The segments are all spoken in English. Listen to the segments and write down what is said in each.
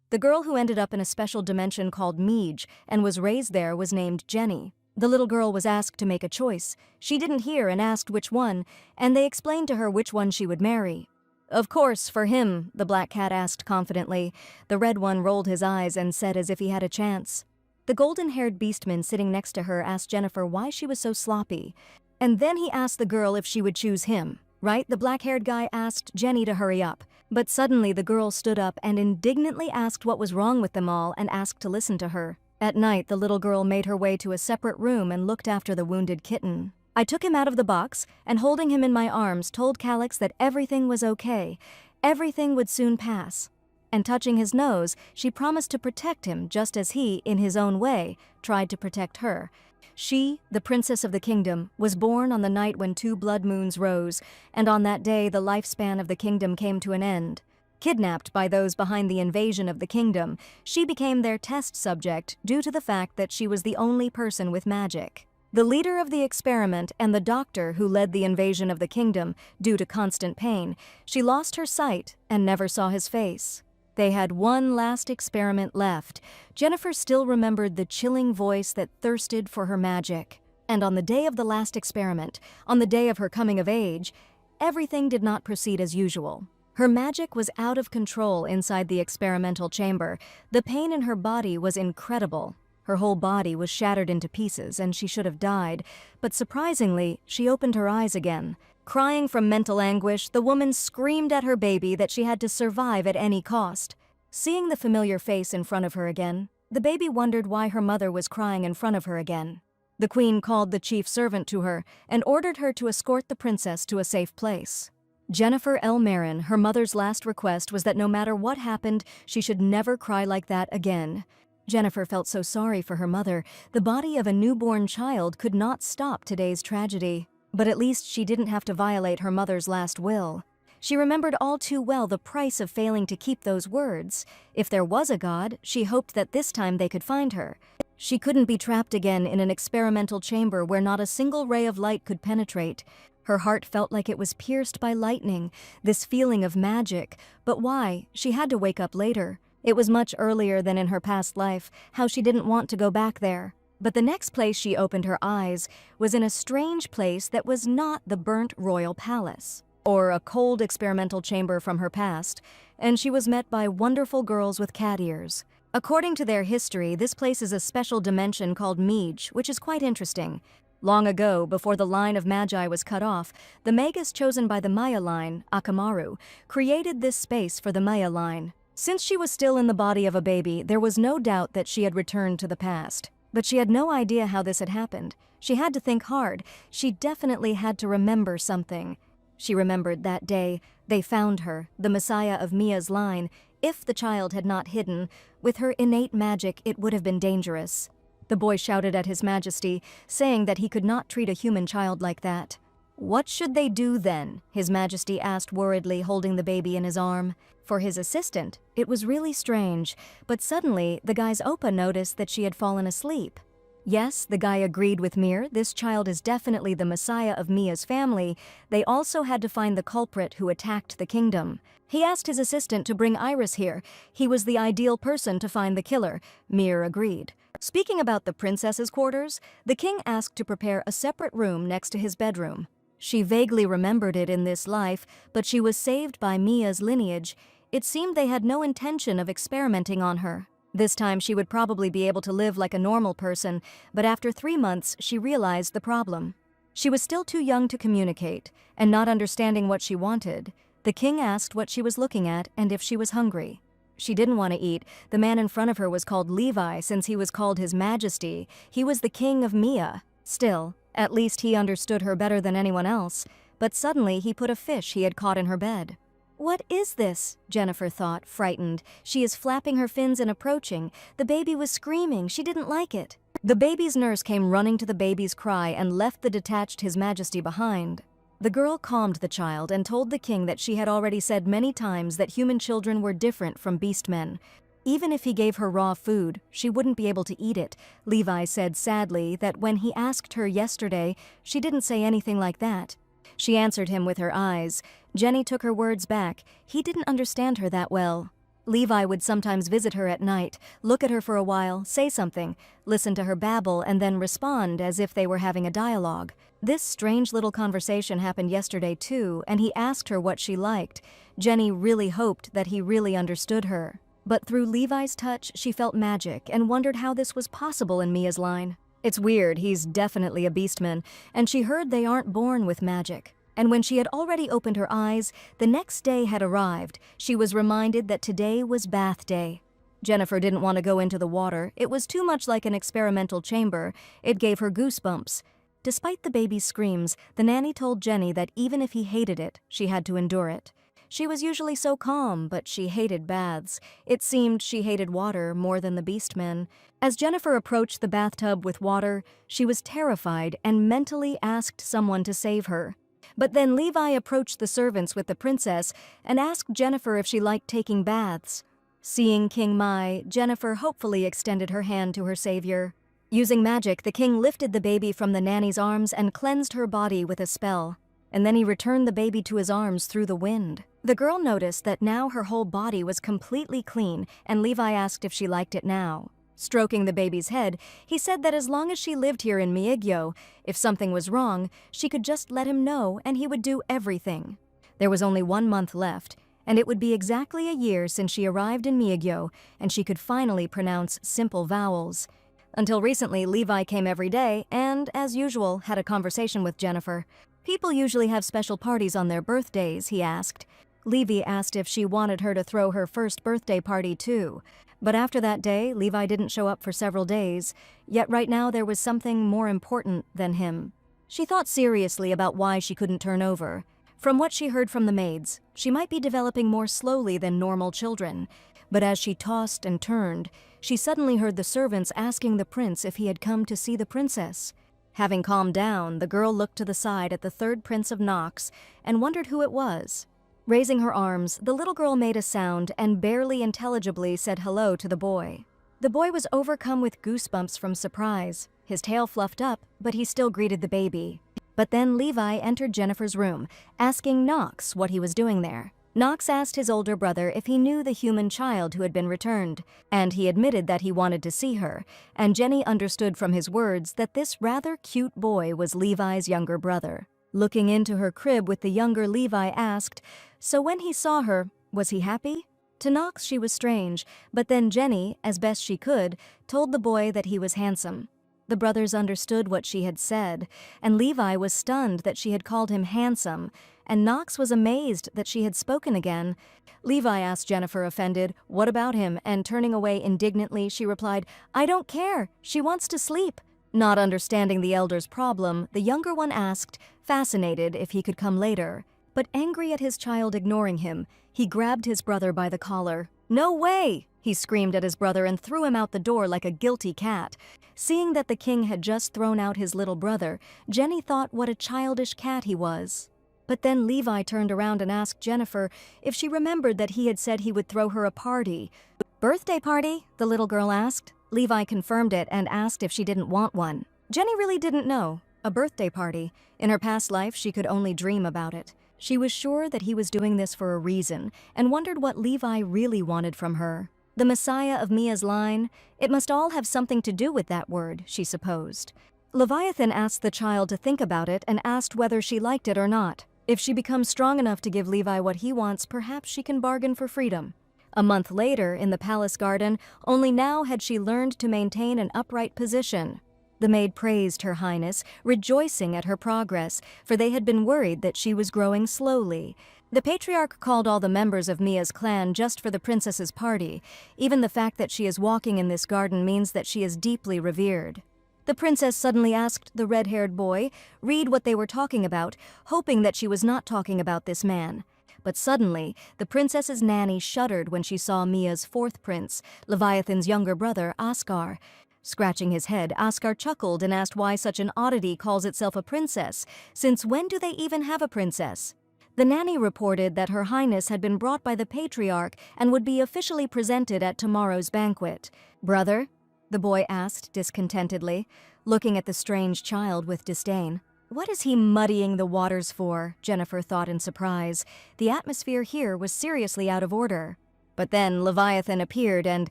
The girl who ended up in a special dimension called Meej and was raised there was named Jenny. The little girl was asked to make a choice. She didn't hear and asked which one, and they explained to her which one she would marry. "Of course, for him," the black cat asked confidently. The red one rolled his eyes and said as if he had a chance. The golden-haired beastman sitting next to her asked Jennifer why she was so sloppy. And then he asked the girl if she would choose him. Right? The black-haired guy asked Jenny to hurry up. But suddenly the girl stood up and indignantly asked what was wrong with them all and asked to listen to her. At night, the little girl made her way to a separate room and looked after the wounded kitten. I took him out of the box and, holding him in my arms, told Calix that everything was okay. Everything would soon pass. And touching his nose, she promised to protect him just as he, in his own way, tried to protect her. She, the princess of the kingdom, was born on the night when 2 blood moons rose, and on that day the lifespan of the kingdom came to an end. Kidnapped by those behind the invasion of the kingdom, she became their test subject due to the fact that she was the only person with magic. The leader of the experiment and the doctor who led the invasion of the kingdom, due to constant pain, she lost her sight and never saw his face. They had one last experiment left. Jennifer still remembered the chilling voice that thirsted for her magic. And on the day of the last experiment, on the day of her coming of age, everything did not proceed as usual. Her magic was out of control inside the experimental chamber. The pain in her body was incredible. Her whole body was shattered into pieces and she should have died, but surprisingly, she opened her eyes again. Crying from mental anguish, the woman screamed at her baby that she had to survive at any cost. Seeing the familiar face in front of her again, the baby wondered why her mother was crying in front of her again. The queen called the chief servant to her and ordered her to escort the princess to a safe place. Jennifer L. Marin, her mother's last request was that no matter what happened, she should never cry like that again. Jennifer felt so sorry for her mother. The body of a newborn child could not stop today's tragedy. But at least she didn't have to violate her mother's last will. She remembered all too well the price of failing to keep those words. If there was a God, she hoped that this time they could find her. She couldn't be trapped again in an experimental chamber where not a single ray of light could penetrate. Her heart felt like it was pierced by lightning, this feeling of magic. But why? She had to wake up later. It was much earlier than in her past life, how she didn't want to go back there. But the next place she opened her eyes was in a strange place that was not the burnt royal palace, or a cold experimental chamber from her past, and she was met by wonderful girls with cat ears. According to their history, this place is a special dimension called Meej, which is quite interesting. Long ago, before the line of Magi was cut off, the Magus chosen by the Maya line, Akamaru, created this space for the Maya line. Since she was still in the body of a baby, there was no doubt that she had returned to the past. But she had no idea how this had happened. She had to think hard. She definitely had to remember something. She remembered that day they found her, the Messiah of Mia's line. If the child had not hidden, with her innate magic, it would have been dangerous. The boy shouted at His Majesty, saying that he could not treat a human child like that. "What should they do then?" His Majesty asked worriedly, holding the baby in his arm. For his assistant, it was really strange, but suddenly the guy's Oppa noticed that she had fallen asleep. Yes, the guy agreed with Mir, this child is definitely the Messiah of Mia's family. They also had to find the culprit who attacked the kingdom. He asked his assistant to bring Iris here. He was the ideal person to find the killer. Mir agreed. Speaking about the princess's quarters, the king asked to prepare a separate room next to his bedroom. She vaguely remembered it in this life, but she was saved by Mia's lineage. It seemed they had no intention of experimenting on her. This time she would probably be able to live like a normal person, but after 3 months she realized the problem. She was still too young to communicate, and not understanding what she wanted. The king asked what she was looking at and if she was hungry. She didn't want to eat. The man in front of her was called Levi since he was called His Majesty. He was the king of Mia. Still, at least he understood her better than anyone else. But suddenly he put a fish he had caught in her bed. "What is this?" Jennifer thought, frightened. "She is flapping her fins and approaching. The baby was screaming. She didn't like it." The baby's nurse came running to the baby's cry and left the detached His Majesty behind. The girl calmed the child and told the king that she had already said many times that human children were different from beastmen. Even if he gave her raw food, she wouldn't be able to eat it. Levi said sadly that when he asked her yesterday, she didn't say anything like that. She answered him with her eyes. Jenny took her words back. He didn't understand her that well. Levi would sometimes visit her at night, look at her for a while, say something, listen to her babble, and then respond as if they were having a dialogue. This strange little conversation happened yesterday too, and he asked her what she liked. Jenny really hoped that he really understood her. But through Levi's touch, she felt magic and wondered how this was possible in Mia's line. It's weird, he's definitely a beastman, and she heard they aren't born with magic. And when she had already opened her eyes, the next day had arrived. She was reminded that today was bath day. Jennifer didn't want to go into the water. It was too much like an experimental chamber. It gave her goosebumps. Despite the baby's screams, the nanny told Jenny that even if he hated it, she had to endure it. She was usually so calm, but she hated baths. It seemed she hated water more than the beastmen. As Jennifer approached the bathtub with water, she was terrified and mentally asked someone to save her. But then Levi approached the servants with the princess and asked Jennifer if she liked taking baths. Seeing King Mai, Jennifer hopefully extended her hand to her savior. Using magic, the king lifted the baby from the nanny's arms and cleansed her body with a spell. And then he returned the baby to his arms through the wind. The girl noticed that now her whole body was completely clean, and Levi asked if she liked it now. Stroking the baby's head, he said that as long as she lived here in Myeongjo, if something was wrong, she could just let him know and he would do everything. There was only 1 month left, and it would be exactly a year since she arrived in Myeongjo, and she could finally pronounce simple vowels. Until recently, Levi came every day and, as usual, had a conversation with Jennifer. People usually have special parties on their birthdays, he asked. Levi asked if she wanted her to throw her first birthday party too. But after that day, Levi didn't show up for several days, yet right now there was something more important than him. She thought seriously about why she couldn't turn over. From what she heard from the maids, she might be developing more slowly than normal children. But as she tossed and turned, she suddenly heard the servants asking the prince if he had come to see the princess. Having calmed down, the girl looked to the side at the third prince of Nox and wondered who it was. Raising her arms, the little girl made a sound and barely intelligibly said hello to the boy. The boy was overcome with goosebumps from surprise. His tail fluffed up, but he still greeted the baby. But then Levi entered Jennifer's room, asking Nox what he was doing there. Nox asked his older brother if he knew the human child who had been returned, and he admitted that he wanted to see her, and Jenny understood from his words that this rather cute boy was Levi's younger brother. Looking into her crib with the younger Levi asked, so when he saw her, was he happy? To Nox she was strange, but then Jenny, as best she could, told the boy that he was handsome. The brothers understood what she had said, and Levi was stunned that she had called him handsome, and Nox was amazed that she had spoken again. Levi asked Jennifer, offended, what about him? And turning away indignantly, she replied, I don't care. She wants to sleep. Not understanding the elder's problem, the younger one asked, fascinated, if he could come later. But angry at his child ignoring him, he grabbed his brother by the collar. No way! He screamed at his brother and threw him out the door like a guilty cat. Seeing that the king had just thrown out his little brother, Jenny thought what a childish cat he was. But then Levi turned around and asked Jennifer if she remembered that he had said he would throw her a party. Birthday party? The little girl asked. Levi confirmed it and asked if she didn't want one. Jenny really didn't know. A birthday party. In her past life, she could only dream about it. She was sure that he was doing this for a reason and wondered what Levi really wanted from her. The Messiah of Mia's line? It must all have something to do with that word, she supposed. Leviathan asked the child to think about it and asked whether she liked it or not. If she becomes strong enough to give Levi what he wants, perhaps she can bargain for freedom. A month later, in the palace garden, only now had she learned to maintain an upright position. The maid praised Her Highness, rejoicing at her progress, for they had been worried that she was growing slowly. The patriarch called all the members of Mia's clan just for the princess's party. Even the fact that she is walking in this garden means that she is deeply revered. The princess suddenly asked the red-haired boy, read what they were talking about, hoping that she was not talking about this man. But suddenly, the princess's nanny shuddered when she saw Mia's fourth prince, Leviathan's younger brother, Oscar. Scratching his head, Oscar chuckled and asked why such an oddity calls itself a princess. Since when do they even have a princess? The nanny reported that Her Highness had been brought by the patriarch and would be officially presented at tomorrow's banquet. Brother? The boy asked discontentedly, looking at the strange child with disdain. What is he muddying the waters for? Jennifer thought in surprise. The atmosphere here was seriously out of order. But then Leviathan appeared and,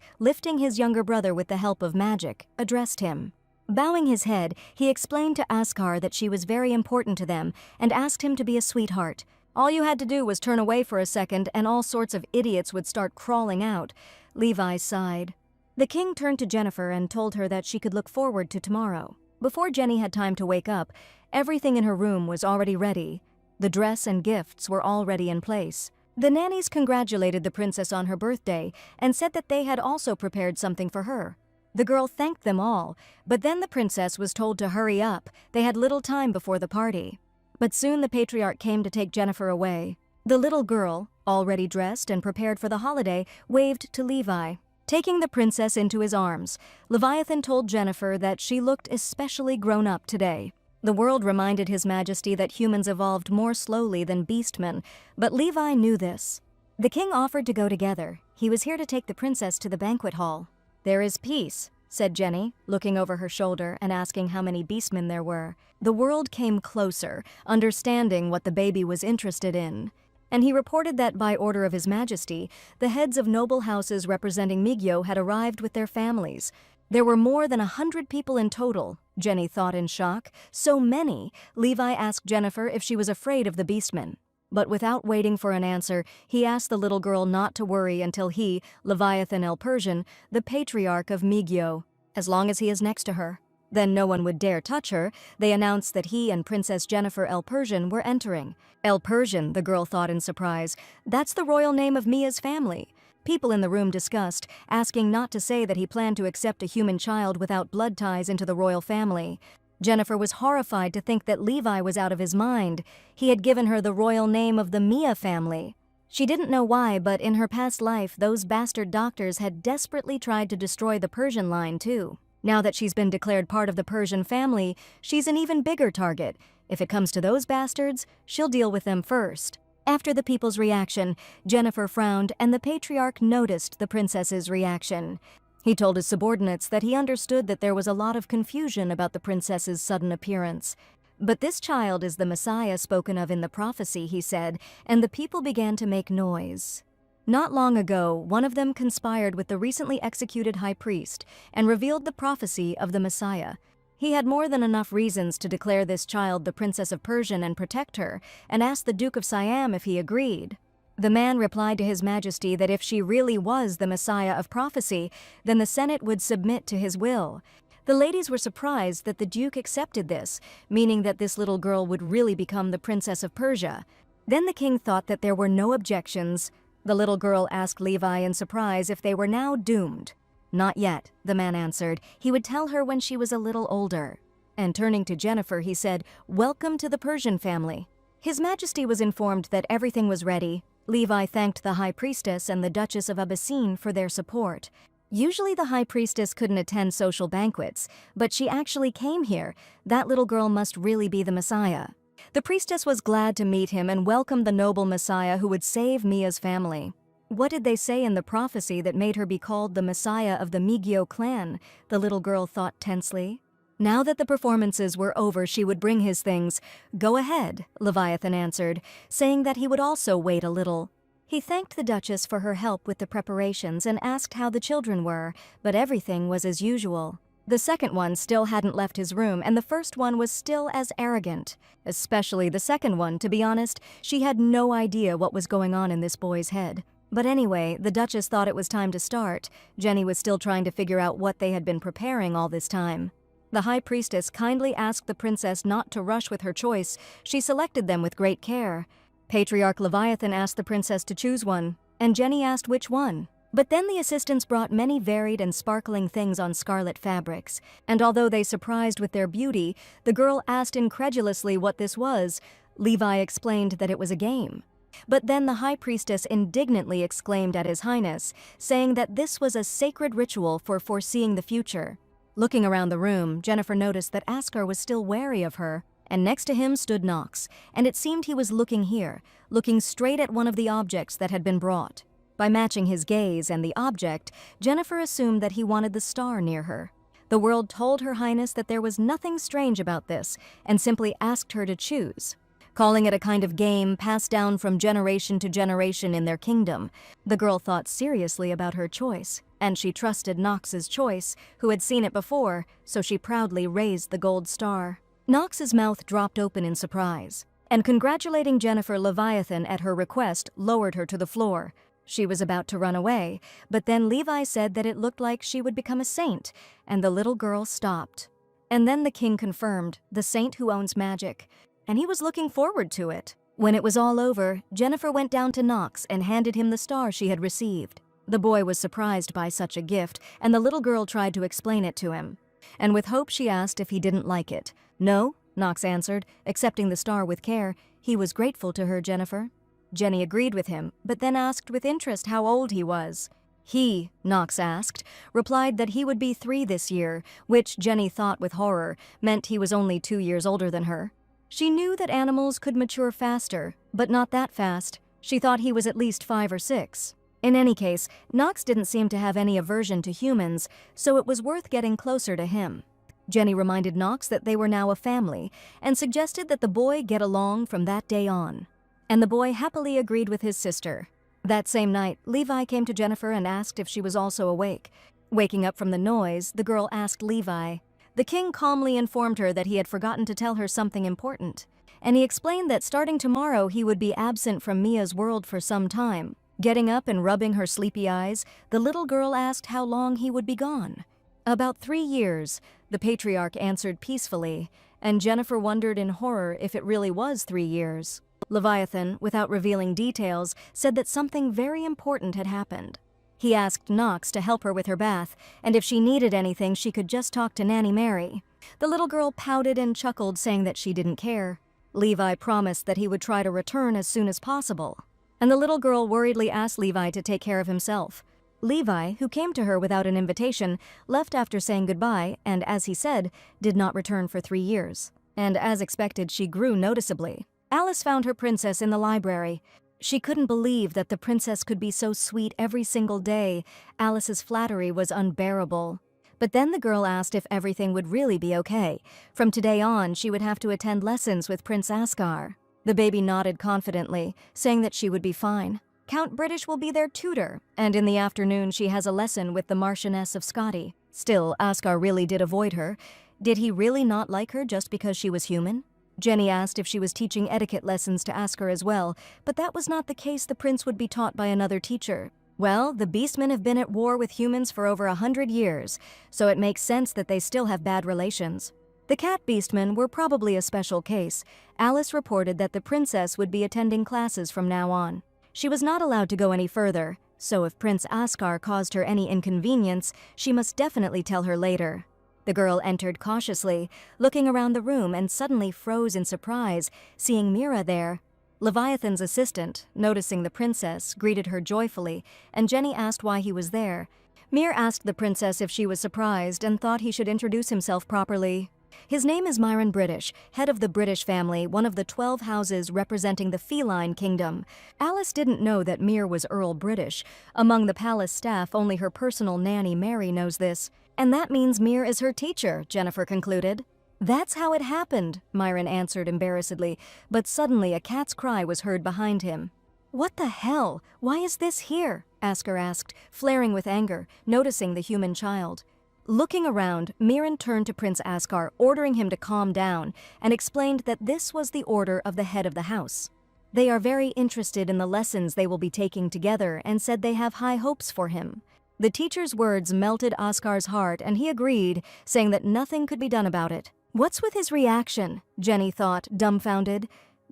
lifting his younger brother with the help of magic, addressed him. Bowing his head, he explained to Askar that she was very important to them and asked him to be a sweetheart. All you had to do was turn away for a second and all sorts of idiots would start crawling out. Levi sighed. The king turned to Jennifer and told her that she could look forward to tomorrow. Before Jenny had time to wake up, everything in her room was already ready. The dress and gifts were already in place. The nannies congratulated the princess on her birthday and said that they had also prepared something for her. The girl thanked them all, but then the princess was told to hurry up. They had little time before the party. But soon the patriarch came to take Jennifer away. The little girl, already dressed and prepared for the holiday, waved to Levi. Taking the princess into his arms, Leviathan told Jennifer that she looked especially grown up today. The world reminded His Majesty that humans evolved more slowly than beastmen, but Levi knew this. The king offered to go together. He was here to take the princess to the banquet hall. "There is peace," said Jenny, looking over her shoulder and asking how many beastmen there were. The world came closer, understanding what the baby was interested in. And he reported that by order of His Majesty, the heads of noble houses representing Migyo had arrived with their families. There were more than 100 people in total, Jenny thought in shock. So many. Levi asked Jennifer if she was afraid of the beastmen. But without waiting for an answer, he asked the little girl not to worry until he, Leviathan El Persian, the patriarch of Migyo, as long as he is next to her. Then no one would dare touch her. They announced that he and Princess Jennifer El Persian were entering. El Persian, the girl thought in surprise. That's the royal name of Mia's family. People in the room discussed, asking not to say that he planned to accept a human child without blood ties into the royal family. Jennifer was horrified to think that Levi was out of his mind. He had given her the royal name of the Mia family. She didn't know why, but in her past life, those bastard doctors had desperately tried to destroy the Persian line too. Now that she's been declared part of the Persian family, she's an even bigger target. If it comes to those bastards, she'll deal with them first. After the people's reaction, Jennifer frowned and the patriarch noticed the princess's reaction. He told his subordinates that he understood that there was a lot of confusion about the princess's sudden appearance. But this child is the Messiah spoken of in the prophecy, he said, and the people began to make noise. Not long ago, one of them conspired with the recently executed high priest and revealed the prophecy of the Messiah. He had more than enough reasons to declare this child the Princess of Persia and protect her, and asked the Duke of Siam if he agreed. The man replied to His Majesty that if she really was the Messiah of prophecy, then the Senate would submit to his will. The ladies were surprised that the Duke accepted this, meaning that this little girl would really become the Princess of Persia. Then the king thought that there were no objections. The little girl asked Levi in surprise if they were now doomed. "Not yet," the man answered. He would tell her when she was a little older. And turning to Jennifer, he said, "Welcome to the Persian family." His Majesty was informed that everything was ready. Levi thanked the High Priestess and the Duchess of Abyssine for their support. Usually the High Priestess couldn't attend social banquets, but she actually came here. That little girl must really be the Messiah. The priestess was glad to meet him and welcomed the noble Messiah who would save Mia's family. What did they say in the prophecy that made her be called the Messiah of the Migyo clan? The little girl thought tensely. Now that the performances were over, she would bring his things. "Go ahead," Leviathan answered, saying that he would also wait a little. He thanked the Duchess for her help with the preparations and asked how the children were, but everything was as usual. The second one still hadn't left his room, and the first one was still as arrogant. Especially the second one, to be honest. She had no idea what was going on in this boy's head. But anyway, the Duchess thought it was time to start. Jenny was still trying to figure out what they had been preparing all this time. The High Priestess kindly asked the princess not to rush with her choice. She selected them with great care. Patriarch Leviathan asked the princess to choose one, and Jenny asked which one. But then the assistants brought many varied and sparkling things on scarlet fabrics, and although they surprised with their beauty, the girl asked incredulously what this was. Levi explained that it was a game. But then the High Priestess indignantly exclaimed at His Highness, saying that this was a sacred ritual for foreseeing the future. Looking around the room, Jennifer noticed that Askar was still wary of her, and next to him stood Knox, and it seemed he was looking here, looking straight at one of the objects that had been brought. By matching his gaze and the object, Jennifer assumed that he wanted the star near her. The world told Her Highness that there was nothing strange about this, and simply asked her to choose. calling it a kind of game passed down from generation to generation in their kingdom. The girl thought seriously about her choice, and she trusted Nox's choice, who had seen it before, so she proudly raised the gold star. Nox's mouth dropped open in surprise, and congratulating Jennifer, Leviathan at her request lowered her to the floor. She was about to run away, but then Levi said that it looked like she would become a saint, and the little girl stopped. And then the king confirmed, the saint who owns magic, and he was looking forward to it. When it was all over, Jennifer went down to Nox and handed him the star she had received. The boy was surprised by such a gift, and the little girl tried to explain it to him. And with hope she asked if he didn't like it. No, Nox answered, accepting the star with care. He was grateful to her, Jennifer. Jenny agreed with him, but then asked with interest how old he was. He, Nox asked, replied that he would be 3 this year, which Jenny thought with horror meant he was only 2 years older than her. She knew that animals could mature faster, but not that fast. She thought he was at least 5 or 6. In any case, Nox didn't seem to have any aversion to humans, so it was worth getting closer to him. Jenny reminded Nox that they were now a family, and suggested that the boy get along from that day on. And the boy happily agreed with his sister. That same night, Levi came to Jennifer and asked if she was also awake. Waking up from the noise, the girl asked Levi. The king calmly informed her that he had forgotten to tell her something important, and he explained that starting tomorrow he would be absent from Mia's world for some time. Getting up and rubbing her sleepy eyes, the little girl asked how long he would be gone. About 3 years, the patriarch answered peacefully, and Jennifer wondered in horror if it really was 3 years. Leviathan, without revealing details, said that something very important had happened. He asked Nox to help her with her bath, and if she needed anything she could just talk to Nanny Mary. The little girl pouted and chuckled, saying that she didn't care. Levi promised that he would try to return as soon as possible, and the little girl worriedly asked Levi to take care of himself. Levi, who came to her without an invitation, left after saying goodbye and, as he said, did not return for 3 years. And as expected, she grew noticeably. Alice found her princess in the library. She couldn't believe that the princess could be so sweet every single day. Alice's flattery was unbearable. But then the girl asked if everything would really be okay. From today on, she would have to attend lessons with Prince Ascar. The baby nodded confidently, saying that she would be fine. Count British will be their tutor, and in the afternoon she has a lesson with the Marchioness of Scotty. Still, Ascar really did avoid her. Did he really not like her just because she was human? Jenny asked if she was teaching etiquette lessons to Ascar as well, but that was not the case. The prince would be taught by another teacher. Well, the beastmen have been at war with humans for over 100 years, so it makes sense that they still have bad relations. The cat beastmen were probably a special case. Alice reported that the princess would be attending classes from now on. She was not allowed to go any further, so if Prince Ascar caused her any inconvenience, she must definitely tell her later. The girl entered cautiously, looking around the room, and suddenly froze in surprise, seeing Mira there. Leviathan's assistant, noticing the princess, greeted her joyfully, and Jenny asked why he was there. Mir asked the princess if she was surprised and thought he should introduce himself properly. His name is Myron British, head of the British family, one of the 12 houses representing the feline kingdom. Alice didn't know that Mir was Earl British. Among the palace staff, only her personal nanny Mary knows this. And that means Mir is her teacher, Jennifer concluded. That's how it happened, Myron answered embarrassedly, but suddenly a cat's cry was heard behind him. What the hell? Why is this here? Ascar asked, flaring with anger, noticing the human child. Looking around, Mirren turned to Prince Ascar, ordering him to calm down, and explained that this was the order of the head of the house. They are very interested in the lessons they will be taking together and said they have high hopes for him. The teacher's words melted Ascar's heart, and he agreed, saying that nothing could be done about it. What's with his reaction? Jenny thought, dumbfounded.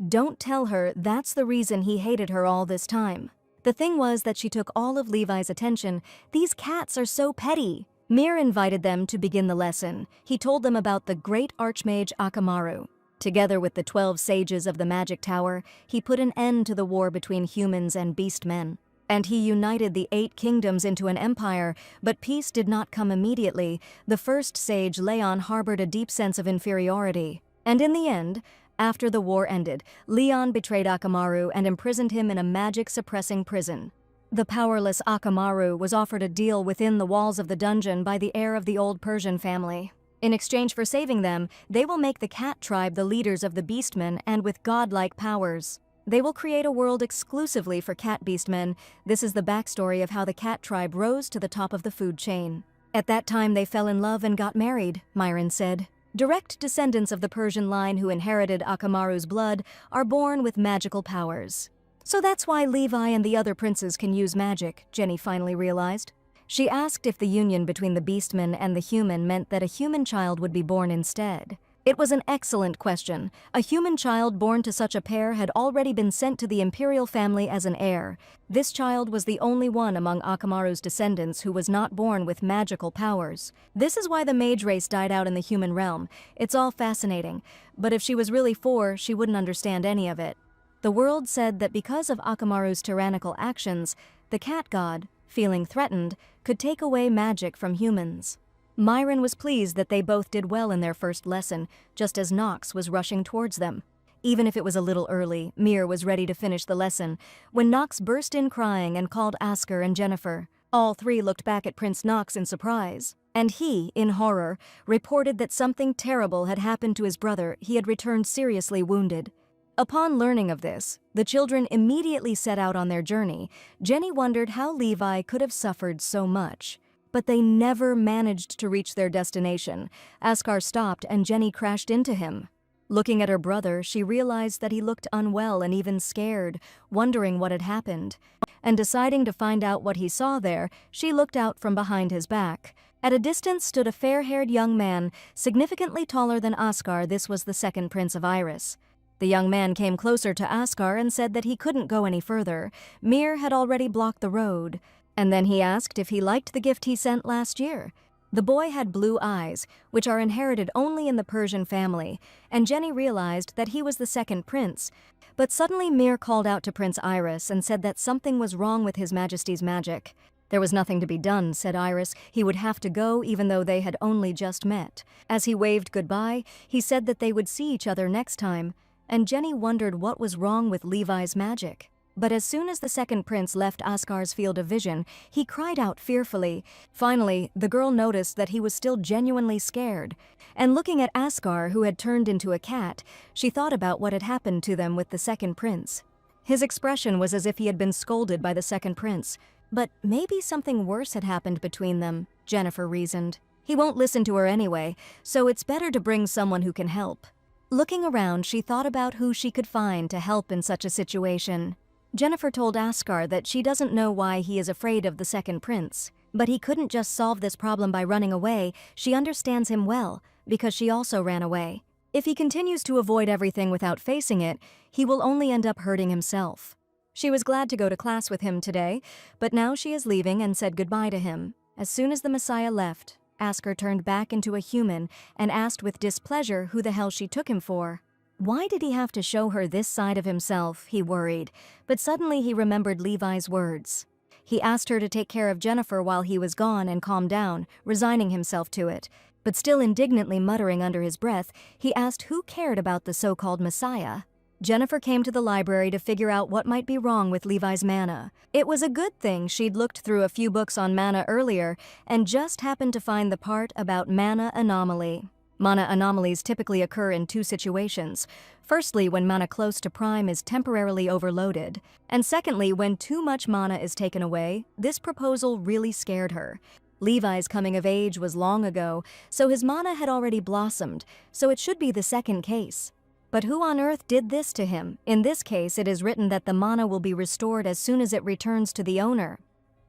Don't tell her that's the reason he hated her all this time. The thing was that she took all of Levi's attention. These cats are so petty. Mir invited them to begin the lesson. He told them about the great archmage Akamaru. Together with the 12 sages of the Magic Tower, he put an end to the war between humans and beastmen. And he united the 8 kingdoms into an empire, but peace did not come immediately. The first sage, Leon, harbored a deep sense of inferiority. And in the end, after the war ended, Leon betrayed Akamaru and imprisoned him in a magic-suppressing prison. The powerless Akamaru was offered a deal within the walls of the dungeon by the heir of the old Persian family. In exchange for saving them, they will make the cat tribe the leaders of the beastmen and with godlike powers. They will create a world exclusively for cat beastmen. This is the backstory of how the cat tribe rose to the top of the food chain. At that time they fell in love and got married, Myron said. Direct descendants of the Persian line who inherited Akamaru's blood are born with magical powers. So that's why Levi and the other princes can use magic, Jenny finally realized. She asked if the union between the beastman and the human meant that a human child would be born instead. It was an excellent question. A human child born to such a pair had already been sent to the imperial family as an heir. This child was the only one among Akamaru's descendants who was not born with magical powers. This is why the mage race died out in the human realm. It's all fascinating, but if she was really 4, she wouldn't understand any of it. The world said that because of Akamaru's tyrannical actions, the cat god, feeling threatened, could take away magic from humans. Myron was pleased that they both did well in their first lesson, just as Nox was rushing towards them. Even if it was a little early, Mir was ready to finish the lesson, when Nox burst in crying and called Asker and Jennifer. All 3 looked back at Prince Nox in surprise, and he, in horror, reported that something terrible had happened to his brother. He had returned seriously wounded. Upon learning of this, the children immediately set out on their journey. Jenny wondered how Levi could have suffered so much. But they never managed to reach their destination. Askar stopped and Jenny crashed into him. Looking at her brother, she realized that he looked unwell and even scared, wondering what had happened. And deciding to find out what he saw there, she looked out from behind his back. At a distance stood a fair-haired young man, significantly taller than Askar. This was the second prince of Iris. The young man came closer to Askar and said that he couldn't go any further. Mir had already blocked the road. And then he asked if he liked the gift he sent last year. The boy had blue eyes, which are inherited only in the Persian family, and Jenny realized that he was the second prince. But suddenly Mir called out to Prince Iris and said that something was wrong with His Majesty's magic. There was nothing to be done, said Iris. He would have to go even though they had only just met. As he waved goodbye, he said that they would see each other next time, and Jenny wondered what was wrong with Levi's magic. But as soon as the second prince left Askar's field of vision, he cried out fearfully. Finally, the girl noticed that he was still genuinely scared. And looking at Askar, who had turned into a cat, she thought about what had happened to them with the second prince. His expression was as if he had been scolded by the second prince. But maybe something worse had happened between them, Jennifer reasoned. He won't listen to her anyway, so it's better to bring someone who can help. Looking around, she thought about who she could find to help in such a situation. Jennifer told Askar that she doesn't know why he is afraid of the second prince, but he couldn't just solve this problem by running away. She understands him well, because she also ran away. If he continues to avoid everything without facing it, he will only end up hurting himself. She was glad to go to class with him today, but now she is leaving and said goodbye to him. As soon as the Messiah left, Askar turned back into a human and asked with displeasure who the hell she took him for. Why did he have to show her this side of himself, he worried, but suddenly he remembered Levi's words. He asked her to take care of Jennifer while he was gone and calm down, resigning himself to it. But still indignantly muttering under his breath, he asked who cared about the so-called Messiah. Jennifer came to the library to figure out what might be wrong with Levi's mana. It was a good thing she'd looked through a few books on mana earlier and just happened to find the part about mana anomaly. Mana anomalies typically occur in 2 situations. Firstly, when mana close to prime is temporarily overloaded. And secondly, when too much mana is taken away. This proposal really scared her. Levi's coming of age was long ago, so his mana had already blossomed, so it should be the second case. But who on earth did this to him? In this case, it is written that the mana will be restored as soon as it returns to the owner.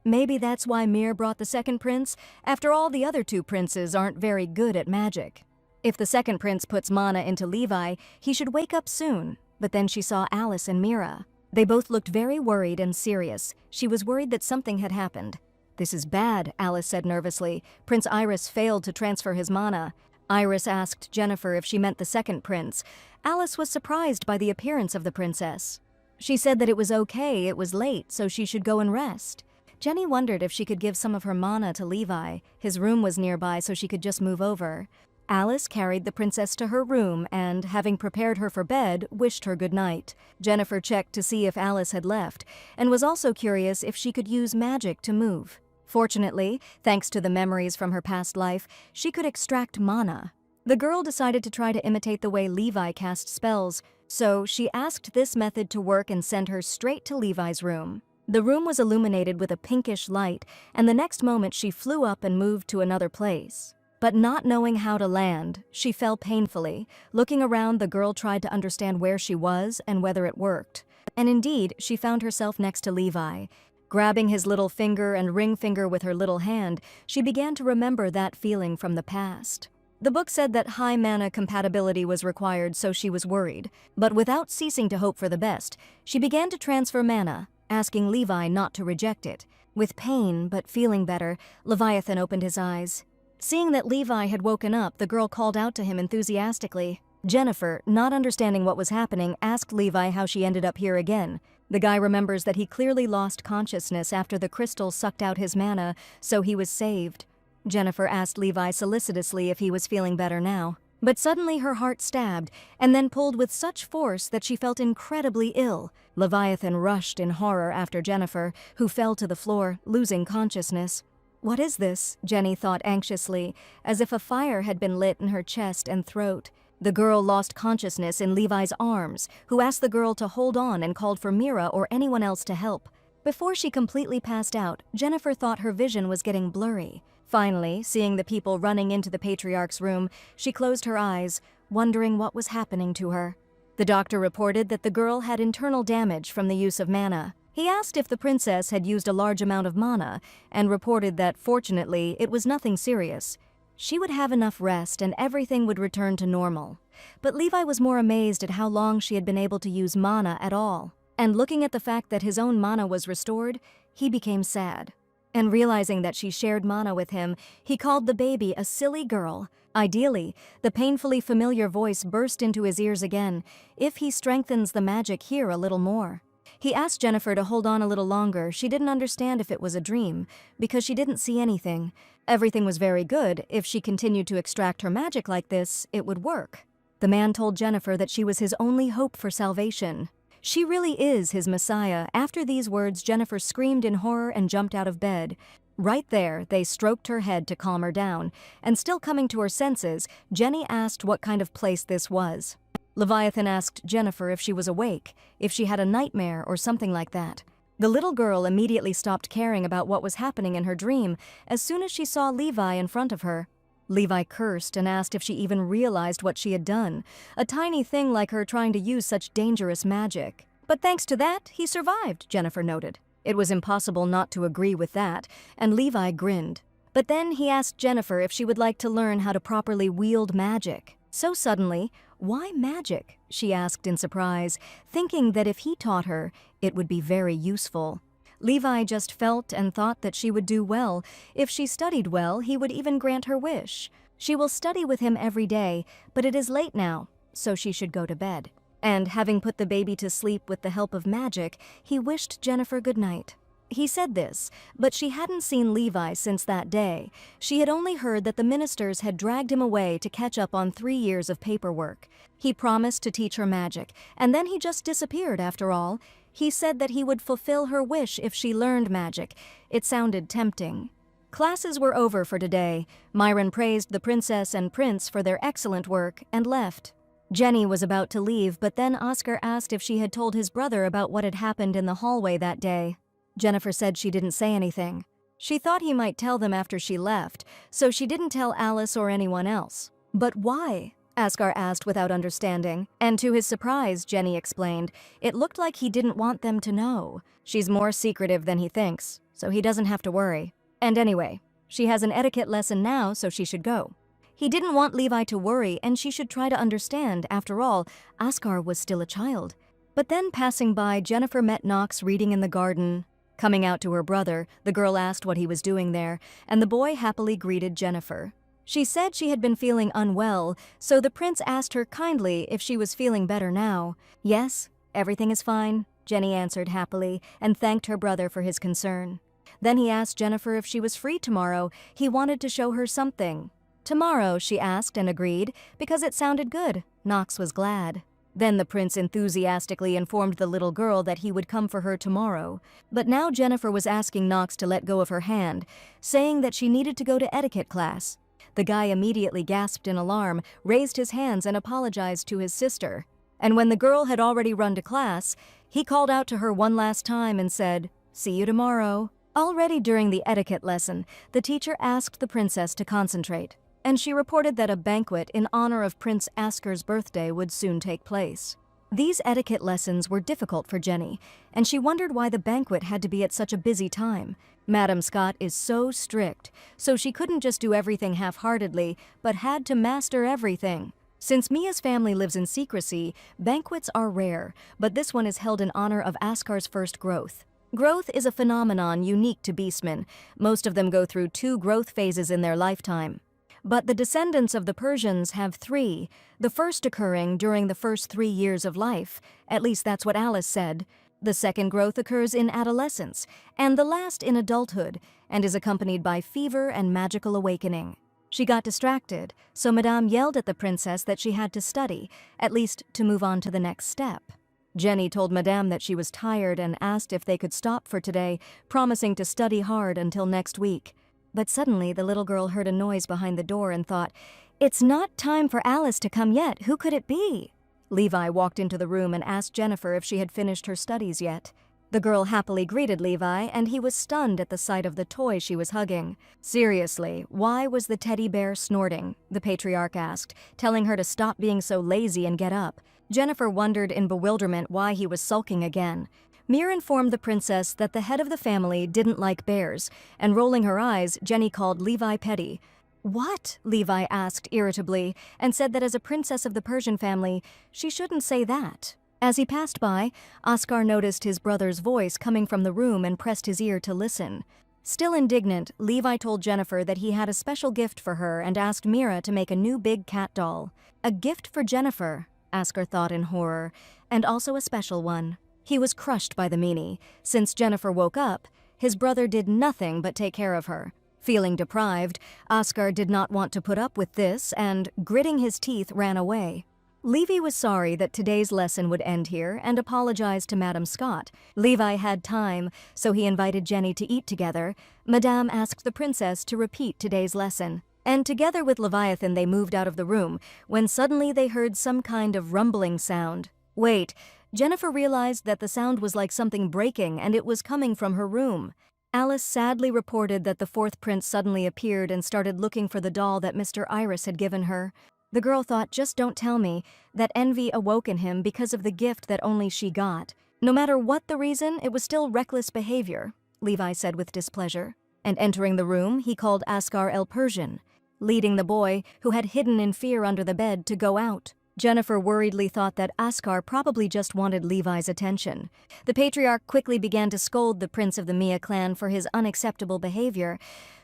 Maybe that's why Mir brought the second prince. After all, the other 2 princes aren't very good at magic. If the second prince puts mana into Levi, he should wake up soon. But then she saw Alice and Mira. They both looked very worried and serious. She was worried that something had happened. This is bad, Alice said nervously. Prince Iris failed to transfer his mana. Iris asked Jennifer if she meant the second prince. Alice was surprised by the appearance of the princess. She said that it was okay, it was late, so she should go and rest. Jenny wondered if she could give some of her mana to Levi. His room was nearby, so she could just move over. Alice carried the princess to her room and, having prepared her for bed, wished her good night. Jennifer checked to see if Alice had left, and was also curious if she could use magic to move. Fortunately, thanks to the memories from her past life, she could extract mana. The girl decided to try to imitate the way Levi cast spells, so she asked this method to work and sent her straight to Levi's room. The room was illuminated with a pinkish light, and the next moment she flew up and moved to another place. But not knowing how to land, she fell painfully. Looking around, the girl tried to understand where she was and whether it worked. And indeed, she found herself next to Levi. Grabbing his little finger and ring finger with her little hand, she began to remember that feeling from the past. The book said that high mana compatibility was required, so she was worried. But without ceasing to hope for the best, she began to transfer mana, asking Levi not to reject it. With pain, but feeling better, Leviathan opened his eyes. Seeing that Levi had woken up, the girl called out to him enthusiastically. Jennifer, not understanding what was happening, asked Levi how she ended up here again. The guy remembers that he clearly lost consciousness after the crystal sucked out his mana, so he was saved. Jennifer asked Levi solicitously if he was feeling better now. But suddenly her heart stabbed, and then pulled with such force that she felt incredibly ill. Leviathan rushed in horror after Jennifer, who fell to the floor, losing consciousness. "What is this?" Jenny thought anxiously, as if a fire had been lit in her chest and throat. The girl lost consciousness in Levi's arms, who asked the girl to hold on and called for Mira or anyone else to help. Before she completely passed out, Jennifer thought her vision was getting blurry. Finally, seeing the people running into the patriarch's room, she closed her eyes, wondering what was happening to her. The doctor reported that the girl had internal damage from the use of mana. He asked if the princess had used a large amount of mana, and reported that, fortunately, it was nothing serious. She would have enough rest and everything would return to normal. But Levi was more amazed at how long she had been able to use mana at all. And looking at the fact that his own mana was restored, he became sad. And realizing that she shared mana with him, he called the baby a silly girl. Ideally, the painfully familiar voice burst into his ears again, if he strengthens the magic here a little more. He asked Jennifer to hold on a little longer. She didn't understand if it was a dream, because she didn't see anything. Everything was very good. If she continued to extract her magic like this, it would work. The man told Jennifer that she was his only hope for salvation. She really is his messiah. After these words, Jennifer screamed in horror and jumped out of bed. Right there, they stroked her head to calm her down, and still coming to her senses, Jenny asked what kind of place this was. Leviathan asked Jennifer if she was awake, if she had a nightmare or something like that. The little girl immediately stopped caring about what was happening in her dream as soon as she saw Levi in front of her. Levi cursed and asked if she even realized what she had done, a tiny thing like her trying to use such dangerous magic. But thanks to that, he survived, Jennifer noted. It was impossible not to agree with that, and Levi grinned. But then he asked Jennifer if she would like to learn how to properly wield magic. So suddenly, why magic? She asked in surprise, thinking that if he taught her, it would be very useful. Levi just felt and thought that she would do well. If she studied well, he would even grant her wish. She will study with him every day, but it is late now, so she should go to bed. And having put the baby to sleep with the help of magic, he wished Jennifer good night. He said this, but she hadn't seen Levi since that day. She had only heard that the ministers had dragged him away to catch up on 3 years of paperwork. He promised to teach her magic, and then he just disappeared after all. He said that he would fulfill her wish if she learned magic. It sounded tempting. Classes were over for today. Myron praised the princess and prince for their excellent work and left. Jenny was about to leave, but then Oscar asked if she had told his brother about what had happened in the hallway that day. Jennifer said she didn't say anything. She thought he might tell them after she left, so she didn't tell Alice or anyone else. But why? Oscar asked without understanding, and to his surprise, Jenny explained, it looked like he didn't want them to know. She's more secretive than he thinks, so he doesn't have to worry. And anyway, she has an etiquette lesson now, so she should go. He didn't want Levi to worry, and she should try to understand. After all, Oscar was still a child. But then passing by, Jennifer met Knox reading in the garden. Coming out to her brother, the girl asked what he was doing there, and the boy happily greeted Jennifer. She said she had been feeling unwell, so the prince asked her kindly if she was feeling better now. Yes, everything is fine, Jenny answered happily, and thanked her brother for his concern. Then he asked Jennifer if she was free tomorrow. He wanted to show her something. Tomorrow, she asked and agreed, because it sounded good. Knox was glad. Then the prince enthusiastically informed the little girl that he would come for her tomorrow. But now Jennifer was asking Knox to let go of her hand, saying that she needed to go to etiquette class. The guy immediately gasped in alarm, raised his hands and apologized to his sister. And when the girl had already run to class, he called out to her one last time and said, "See you tomorrow." Already during the etiquette lesson, the teacher asked the princess to concentrate, and she reported that a banquet in honor of Prince Asker's birthday would soon take place. These etiquette lessons were difficult for Jenny, and she wondered why the banquet had to be at such a busy time. Madam Scott is so strict, so she couldn't just do everything half-heartedly, but had to master everything. Since Mia's family lives in secrecy, banquets are rare, but this one is held in honor of Askar's first growth. Growth is a phenomenon unique to beastmen. Most of them go through 2 growth phases in their lifetime. But the descendants of the Persians have 3, the first occurring during the first 3 years of life. At least that's what Alice said. The second growth occurs in adolescence, and the last in adulthood, and is accompanied by fever and magical awakening. She got distracted, so Madame yelled at the princess that she had to study, at least to move on to the next step. Jenny told Madame that she was tired and asked if they could stop for today, promising to study hard until next week. But suddenly the little girl heard a noise behind the door and thought, "It's not time for Alice to come yet. Who could it be?" Levi walked into the room and asked Jennifer if she had finished her studies yet. The girl happily greeted Levi, and he was stunned at the sight of the toy she was hugging. Seriously, why was the teddy bear snorting? The patriarch asked, telling her to stop being so lazy and get up. Jennifer wondered in bewilderment why he was sulking again. Mir informed the princess that the head of the family didn't like bears, and rolling her eyes, Jenny called Levi petty. "What?" Levi asked irritably, and said that as a princess of the Persian family, she shouldn't say that. As he passed by, Askar noticed his brother's voice coming from the room and pressed his ear to listen. Still indignant, Levi told Jennifer that he had a special gift for her and asked Mira to make a new big cat doll. A gift for Jennifer, Askar thought in horror, and also a special one. He was crushed by the meanie. Since Jennifer woke up, his brother did nothing but take care of her. Feeling deprived, Askar did not want to put up with this and, gritting his teeth, ran away. Levi was sorry that today's lesson would end here and apologized to Madam Scott. Levi had time, so he invited Jenny to eat together. Madame asked the princess to repeat today's lesson. And together with Leviathan they moved out of the room, when suddenly they heard some kind of rumbling sound. Wait, Jennifer realized that the sound was like something breaking and it was coming from her room. Alice sadly reported that the 4th prince suddenly appeared and started looking for the doll that Mr. Iris had given her. The girl thought, "Just don't tell me," that envy awoke in him because of the gift that only she got. No matter what the reason, it was still reckless behavior, Levi said with displeasure. And entering the room, he called Askar el Persian, leading the boy, who had hidden in fear under the bed, to go out. Jennifer worriedly thought that Askar probably just wanted Levi's attention. The patriarch quickly began to scold the prince of the Mia clan for his unacceptable behavior,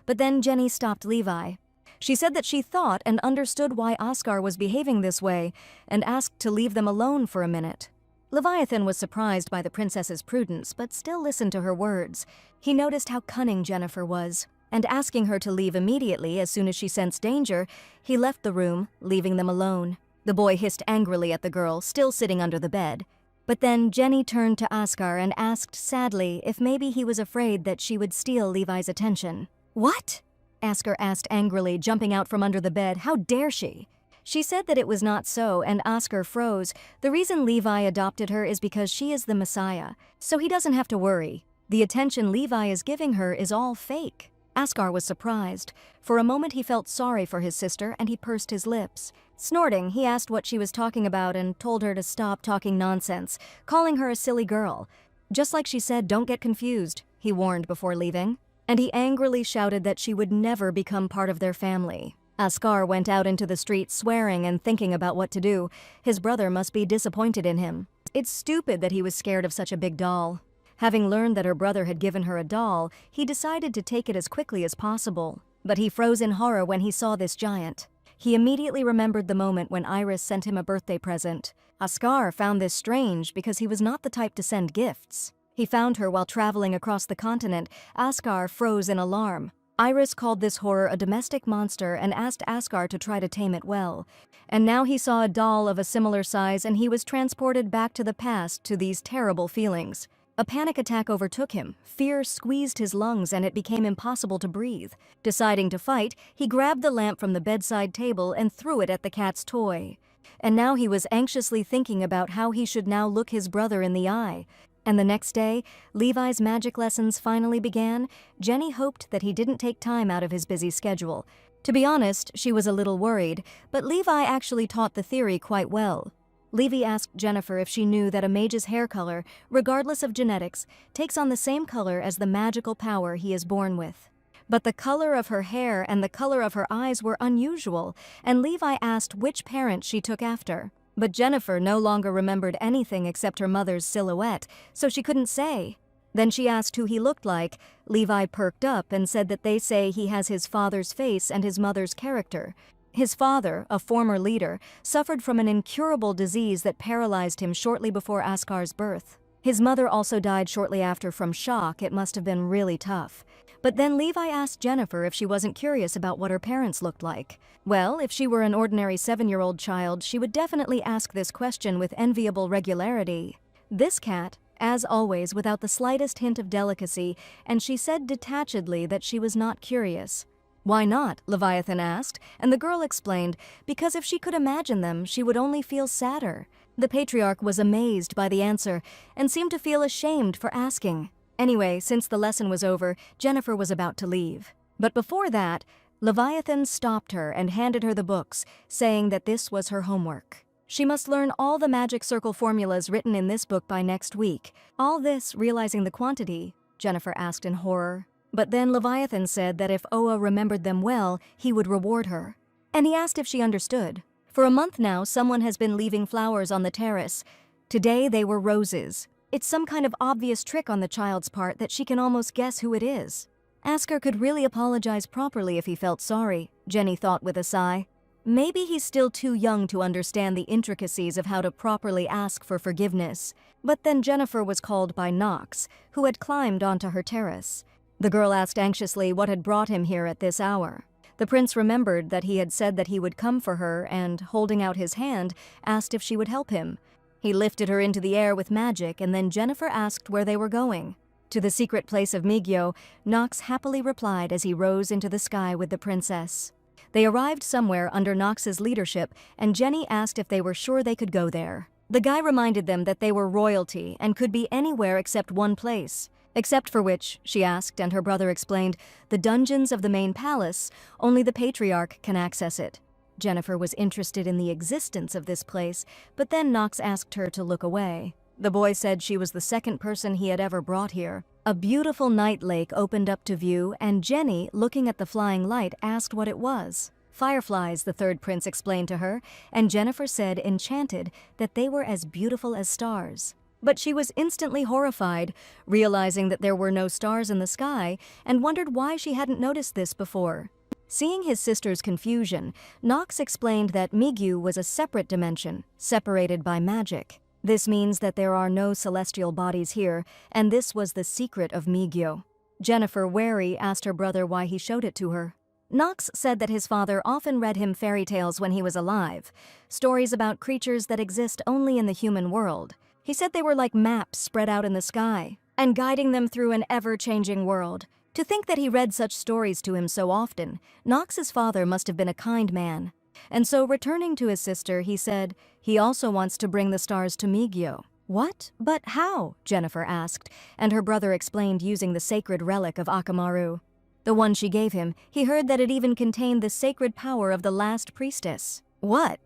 but then Jenny stopped Levi. She said that she thought and understood why Askar was behaving this way, and asked to leave them alone for a minute. Leviathan was surprised by the princess's prudence, but still listened to her words. He noticed how cunning Jennifer was, and asking her to leave immediately as soon as she sensed danger, he left the room, leaving them alone. The boy hissed angrily at the girl, still sitting under the bed. But then Jenny turned to Askar and asked sadly if maybe he was afraid that she would steal Levi's attention. "What?" Askar asked angrily, jumping out from under the bed. "How dare she?" She said that it was not so, and Askar froze. The reason Levi adopted her is because she is the Messiah, so he doesn't have to worry. The attention Levi is giving her is all fake. Askar was surprised. For a moment he felt sorry for his sister, and he pursed his lips. Snorting, he asked what she was talking about and told her to stop talking nonsense, calling her a silly girl. Just like she said, "Don't get confused," he warned before leaving. And he angrily shouted that she would never become part of their family. Askar went out into the street swearing and thinking about what to do. His brother must be disappointed in him. It's stupid that he was scared of such a big doll. Having learned that her brother had given her a doll, he decided to take it as quickly as possible. But he froze in horror when he saw this giant. He immediately remembered the moment when Iris sent him a birthday present. Askar found this strange because he was not the type to send gifts. He found her while traveling across the continent. Askar froze in alarm. Iris called this horror a domestic monster and asked Askar to try to tame it well. And now he saw a doll of a similar size and he was transported back to the past to these terrible feelings. A panic attack overtook him, fear squeezed his lungs and it became impossible to breathe. Deciding to fight, he grabbed the lamp from the bedside table and threw it at the cat's toy. And now he was anxiously thinking about how he should now look his brother in the eye. And the next day, Levi's magic lessons finally began. Jenny hoped that he didn't take time out of his busy schedule. To be honest, she was a little worried, but Levi actually taught the theory quite well. Levi asked Jennifer if she knew that a mage's hair color, regardless of genetics, takes on the same color as the magical power he is born with. But the color of her hair and the color of her eyes were unusual, and Levi asked which parent she took after. But Jennifer no longer remembered anything except her mother's silhouette, so she couldn't say. Then she asked who he looked like. Levi perked up and said that they say he has his father's face and his mother's character. His father, a former leader, suffered from an incurable disease that paralyzed him shortly before Askar's birth. His mother also died shortly after from shock. It must have been really tough. But then Levi asked Jennifer if she wasn't curious about what her parents looked like. Well, if she were an ordinary 7-year-old child, she would definitely ask this question with enviable regularity. This cat, as always, without the slightest hint of delicacy, and she said detachedly that she was not curious. "Why not?" Leviathan asked, and the girl explained, because if she could imagine them, she would only feel sadder. The patriarch was amazed by the answer and seemed to feel ashamed for asking. Anyway, since the lesson was over, Jennifer was about to leave. But before that, Leviathan stopped her and handed her the books, saying that this was her homework. She must learn all the magic circle formulas written in this book by next week. All this, realizing the quantity, Jennifer asked in horror. But then Leviathan said that if Oa remembered them well, he would reward her. And he asked if she understood. For a month now, someone has been leaving flowers on the terrace. Today they were roses. It's some kind of obvious trick on the child's part that she can almost guess who it is. Askar could really apologize properly if he felt sorry, Jenny thought with a sigh. Maybe he's still too young to understand the intricacies of how to properly ask for forgiveness. But then Jennifer was called by Knox, who had climbed onto her terrace. The girl asked anxiously what had brought him here at this hour. The prince remembered that he had said that he would come for her and, holding out his hand, asked if she would help him. He lifted her into the air with magic, and then Jennifer asked where they were going. To the secret place of Migyo, Knox happily replied as he rose into the sky with the princess. They arrived somewhere under Knox's leadership, and Jenny asked if they were sure they could go there. The guy reminded them that they were royalty and could be anywhere except one place. Except for which, she asked, and her brother explained, the dungeons of the main palace, only the patriarch can access it. Jennifer was interested in the existence of this place, but then Knox asked her to look away. The boy said she was the second person he had ever brought here. A beautiful night lake opened up to view, and Jenny, looking at the flying light, asked what it was. Fireflies, the third prince explained to her, and Jennifer said, enchanted, that they were as beautiful as stars. But she was instantly horrified, realizing that there were no stars in the sky, and wondered why she hadn't noticed this before. Seeing his sister's confusion, Knox explained that Migyu was a separate dimension, separated by magic. This means that there are no celestial bodies here, and this was the secret of Migyo. Jennifer, wary, asked her brother why he showed it to her. Knox said that his father often read him fairy tales when he was alive, stories about creatures that exist only in the human world. He said they were like maps spread out in the sky, and guiding them through an ever-changing world. To think that he read such stories to him so often, Knox's father must have been a kind man. And so, returning to his sister, he said, he also wants to bring the stars to Migyo. What? But how? Jennifer asked, and her brother explained using the sacred relic of Akamaru. The one she gave him, he heard that it even contained the sacred power of the last priestess. What?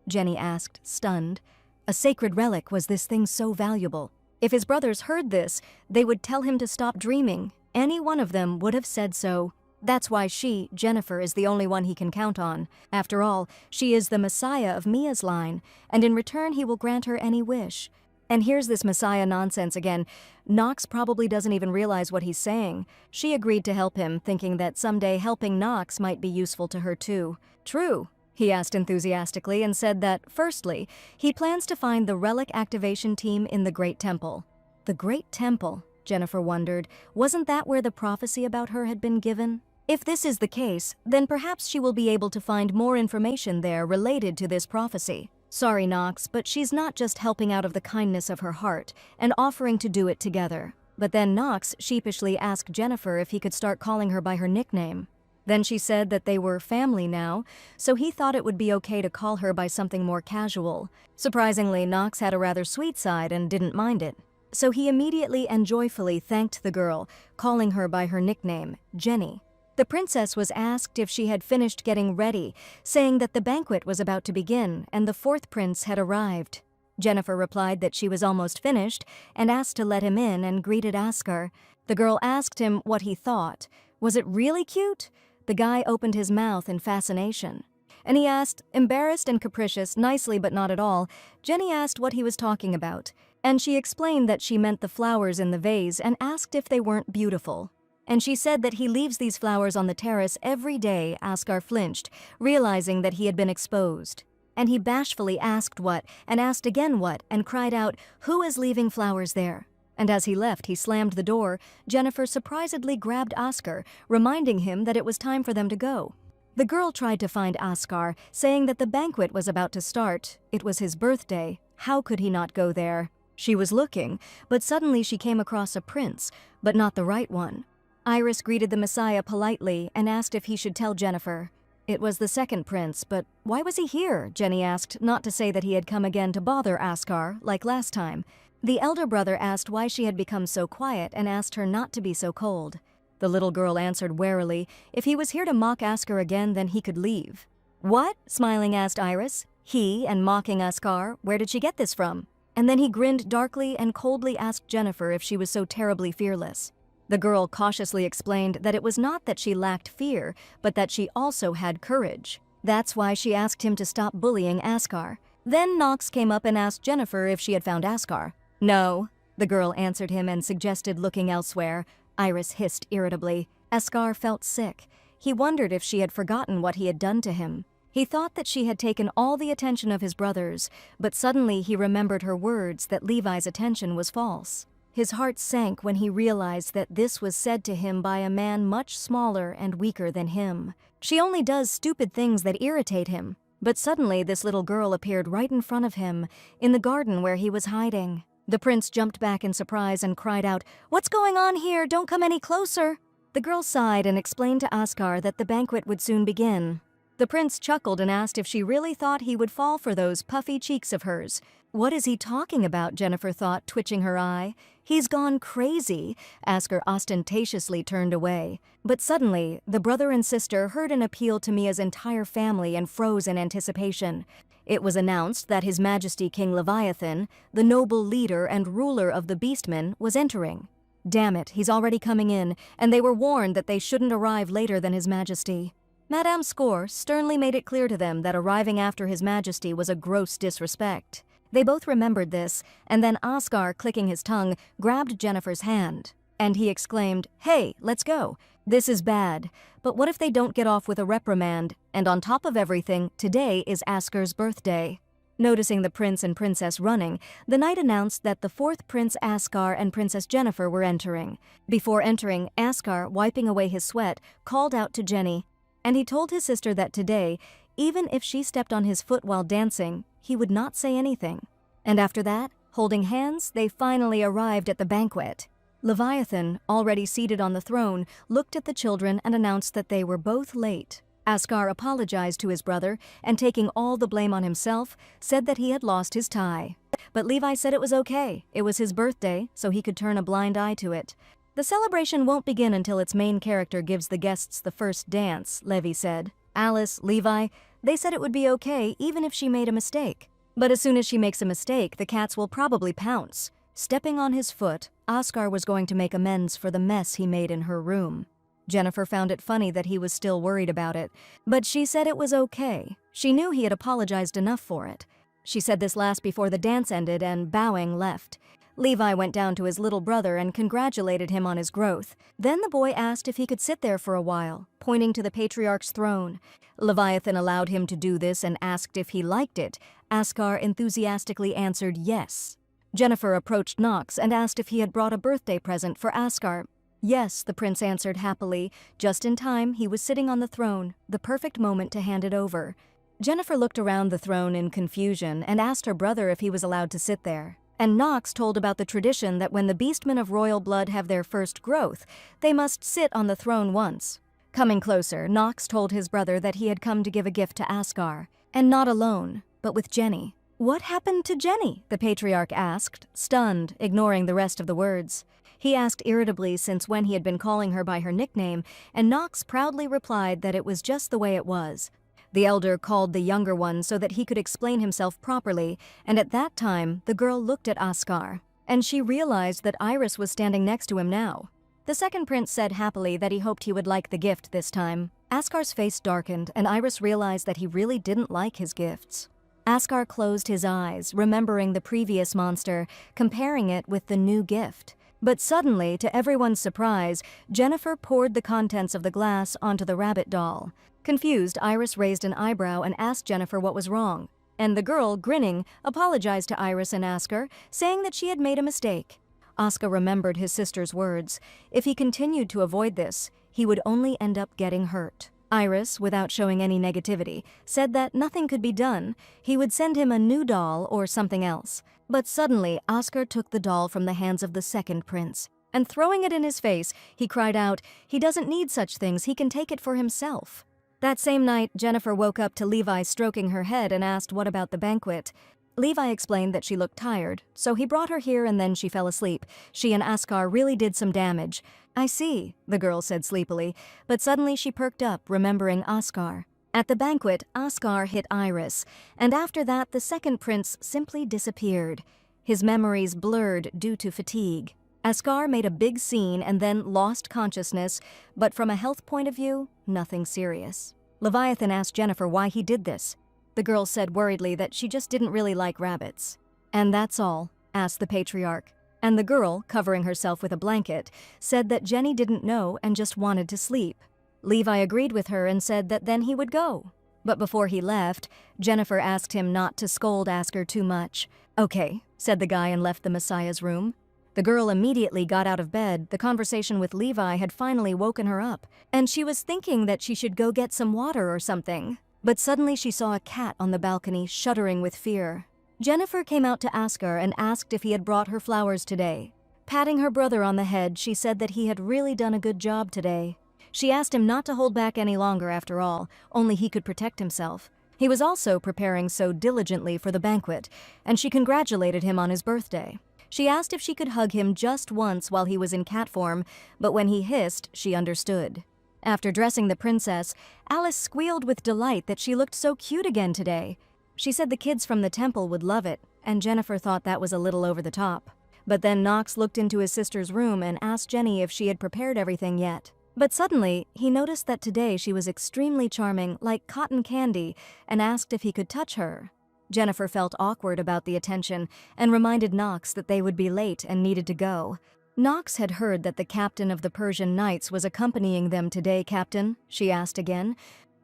Jenny asked, stunned. A sacred relic was this thing so valuable. If his brothers heard this, they would tell him to stop dreaming. Any one of them would have said so. That's why she, Jennifer, is the only one he can count on. After all, she is the Messiah of Mia's line, and in return he will grant her any wish. And here's this Messiah nonsense again. Knox probably doesn't even realize what he's saying. She agreed to help him, thinking that someday helping Knox might be useful to her too. True, he asked enthusiastically, and said that, firstly, he plans to find the relic activation team in the Great Temple. The Great Temple, Jennifer wondered. Wasn't that where the prophecy about her had been given? If this is the case, then perhaps she will be able to find more information there related to this prophecy. Sorry, Nox, but she's not just helping out of the kindness of her heart and offering to do it together. But then Nox sheepishly asked Jennifer if he could start calling her by her nickname. Then she said that they were family now, so he thought it would be okay to call her by something more casual. Surprisingly, Nox had a rather sweet side and didn't mind it. So he immediately and joyfully thanked the girl, calling her by her nickname, Jenny. The princess was asked if she had finished getting ready, saying that the banquet was about to begin and the fourth prince had arrived. Jennifer replied that she was almost finished and asked to let him in and greeted Askar. The girl asked him what he thought. Was it really cute? The guy opened his mouth in fascination. And he asked, embarrassed and capricious, nicely but not at all, Jenny asked what he was talking about. And she explained that she meant the flowers in the vase and asked if they weren't beautiful. And she said that he leaves these flowers on the terrace every day. Askar flinched, realizing that he had been exposed. And he bashfully asked what, and asked again what, and cried out, "Who is leaving flowers there?" And as he left, he slammed the door. Jennifer surprisedly grabbed Askar, reminding him that it was time for them to go. The girl tried to find Askar, saying that the banquet was about to start. It was his birthday. How could he not go there? She was looking, but suddenly she came across a prince, but not the right one. Iris greeted the Messiah politely and asked if he should tell Jennifer. It was the second prince, but why was he here? Jenny asked, not to say that he had come again to bother Askar, like last time. The elder brother asked why she had become so quiet and asked her not to be so cold. The little girl answered warily, if he was here to mock Askar again, then he could leave. What? Smiling asked Iris. He and mocking Askar? Where did she get this from? And then he grinned darkly and coldly asked Jennifer if she was so terribly fearless. The girl cautiously explained that it was not that she lacked fear, but that she also had courage. That's why she asked him to stop bullying Askar. Then Nox came up and asked Jennifer if she had found Askar. No, the girl answered him and suggested looking elsewhere. Iris hissed irritably. Askar felt sick. He wondered if she had forgotten what he had done to him. He thought that she had taken all the attention of his brothers, but suddenly he remembered her words that Levi's attention was false. His heart sank when he realized that this was said to him by a man much smaller and weaker than him. She only does stupid things that irritate him. But suddenly this little girl appeared right in front of him, in the garden where he was hiding. The prince jumped back in surprise and cried out, "What's going on here? Don't come any closer!" The girl sighed and explained to Askar that the banquet would soon begin. The prince chuckled and asked if she really thought he would fall for those puffy cheeks of hers. What is he talking about? Jennifer thought, twitching her eye. He's gone crazy. Askar ostentatiously turned away. But suddenly, the brother and sister heard an appeal to Mia's entire family and froze in anticipation. It was announced that His Majesty King Leviathan, the noble leader and ruler of the Beastmen, was entering. Damn it, he's already coming in, and they were warned that they shouldn't arrive later than His Majesty. Madame Score sternly made it clear to them that arriving after His Majesty was a gross disrespect. They both remembered this, and then Askar, clicking his tongue, grabbed Jennifer's hand. And he exclaimed, "Hey, let's go. This is bad. But what if they don't get off with a reprimand? And on top of everything, today is Askar's birthday." Noticing the prince and princess running, the knight announced that the fourth Prince Askar and Princess Jennifer were entering. Before entering, Askar, wiping away his sweat, called out to Jenny. And he told his sister that today, even if she stepped on his foot while dancing, he would not say anything. And after that, holding hands, they finally arrived at the banquet. Leviathan, already seated on the throne, looked at the children and announced that they were both late. Askar apologized to his brother, and taking all the blame on himself, said that he had lost his tie. But Levi said it was okay. It was his birthday, so he could turn a blind eye to it. The celebration won't begin until its main character gives the guests the first dance, Levi said. Alice, Levi, they said it would be okay even if she made a mistake. But as soon as she makes a mistake, the cats will probably pounce. Stepping on his foot, Askar was going to make amends for the mess he made in her room. Jennifer found it funny that he was still worried about it, but she said it was okay. She knew he had apologized enough for it. She said this last before the dance ended and, bowing, left. Levi went down to his little brother and congratulated him on his growth. Then the boy asked if he could sit there for a while, pointing to the patriarch's throne. Leviathan allowed him to do this and asked if he liked it. Askar enthusiastically answered yes. Jennifer approached Nox and asked if he had brought a birthday present for Askar. Yes, the prince answered happily. Just in time, he was sitting on the throne, the perfect moment to hand it over. Jennifer looked around the throne in confusion and asked her brother if he was allowed to sit there. And Knox told about the tradition that when the beastmen of royal blood have their first growth, they must sit on the throne once. Coming closer, Knox told his brother that he had come to give a gift to Askar, and not alone, but with Jenny. "What happened to Jenny?" the patriarch asked, stunned, ignoring the rest of the words. He asked irritably since when he had been calling her by her nickname, and Knox proudly replied that it was just the way it was. The elder called the younger one so that he could explain himself properly, and at that time, the girl looked at Askar, and she realized that Iris was standing next to him now. The second prince said happily that he hoped he would like the gift this time. Askar's face darkened, and Iris realized that he really didn't like his gifts. Askar closed his eyes, remembering the previous monster, comparing it with the new gift. But suddenly, to everyone's surprise, Jennifer poured the contents of the glass onto the rabbit doll. Confused, Iris raised an eyebrow and asked Jennifer what was wrong. And the girl, grinning, apologized to Iris and Askar, saying that she had made a mistake. Askar remembered his sister's words. If he continued to avoid this, he would only end up getting hurt. Iris, without showing any negativity, said that nothing could be done. He would send him a new doll or something else. But suddenly, Askar took the doll from the hands of the second prince. And throwing it in his face, he cried out, "He doesn't need such things, he can take it for himself." That same night, Jennifer woke up to Levi stroking her head and asked what about the banquet. Levi explained that she looked tired, so he brought her here and then she fell asleep. She and Askar really did some damage. "I see," the girl said sleepily, but suddenly she perked up, remembering Askar. At the banquet, Askar hit Iris, and after that the second prince simply disappeared. His memories blurred due to fatigue. Askar made a big scene and then lost consciousness, but from a health point of view, nothing serious. Leviathan asked Jennifer why he did this. The girl said worriedly that she just didn't really like rabbits. "And that's all?" asked the patriarch. And the girl, covering herself with a blanket, said that Jenny didn't know and just wanted to sleep. Levi agreed with her and said that then he would go. But before he left, Jennifer asked him not to scold Askar too much. "Okay," said the guy and left the Messiah's room. The girl immediately got out of bed. The conversation with Levi had finally woken her up, and she was thinking that she should go get some water or something. But suddenly she saw a cat on the balcony, shuddering with fear. Jennifer came out to Askar and asked if he had brought her flowers today. Patting her brother on the head, she said that he had really done a good job today. She asked him not to hold back any longer after all, only he could protect himself. He was also preparing so diligently for the banquet, and she congratulated him on his birthday. She asked if she could hug him just once while he was in cat form, but when he hissed, she understood. After dressing the princess, Alice squealed with delight that she looked so cute again today. She said the kids from the temple would love it, and Jennifer thought that was a little over the top. But then Knox looked into his sister's room and asked Jenny if she had prepared everything yet. But suddenly, he noticed that today she was extremely charming, like cotton candy, and asked if he could touch her. Jennifer felt awkward about the attention and reminded Knox that they would be late and needed to go. Knox had heard that the captain of the Persian Knights was accompanying them today, Captain, she asked again.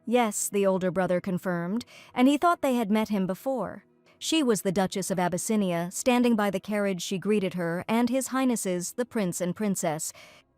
Yes, the older brother confirmed, and he thought they had met him before. She was the Duchess of Abyssinia, standing by the carriage she greeted her, and His Highnesses, the Prince and Princess.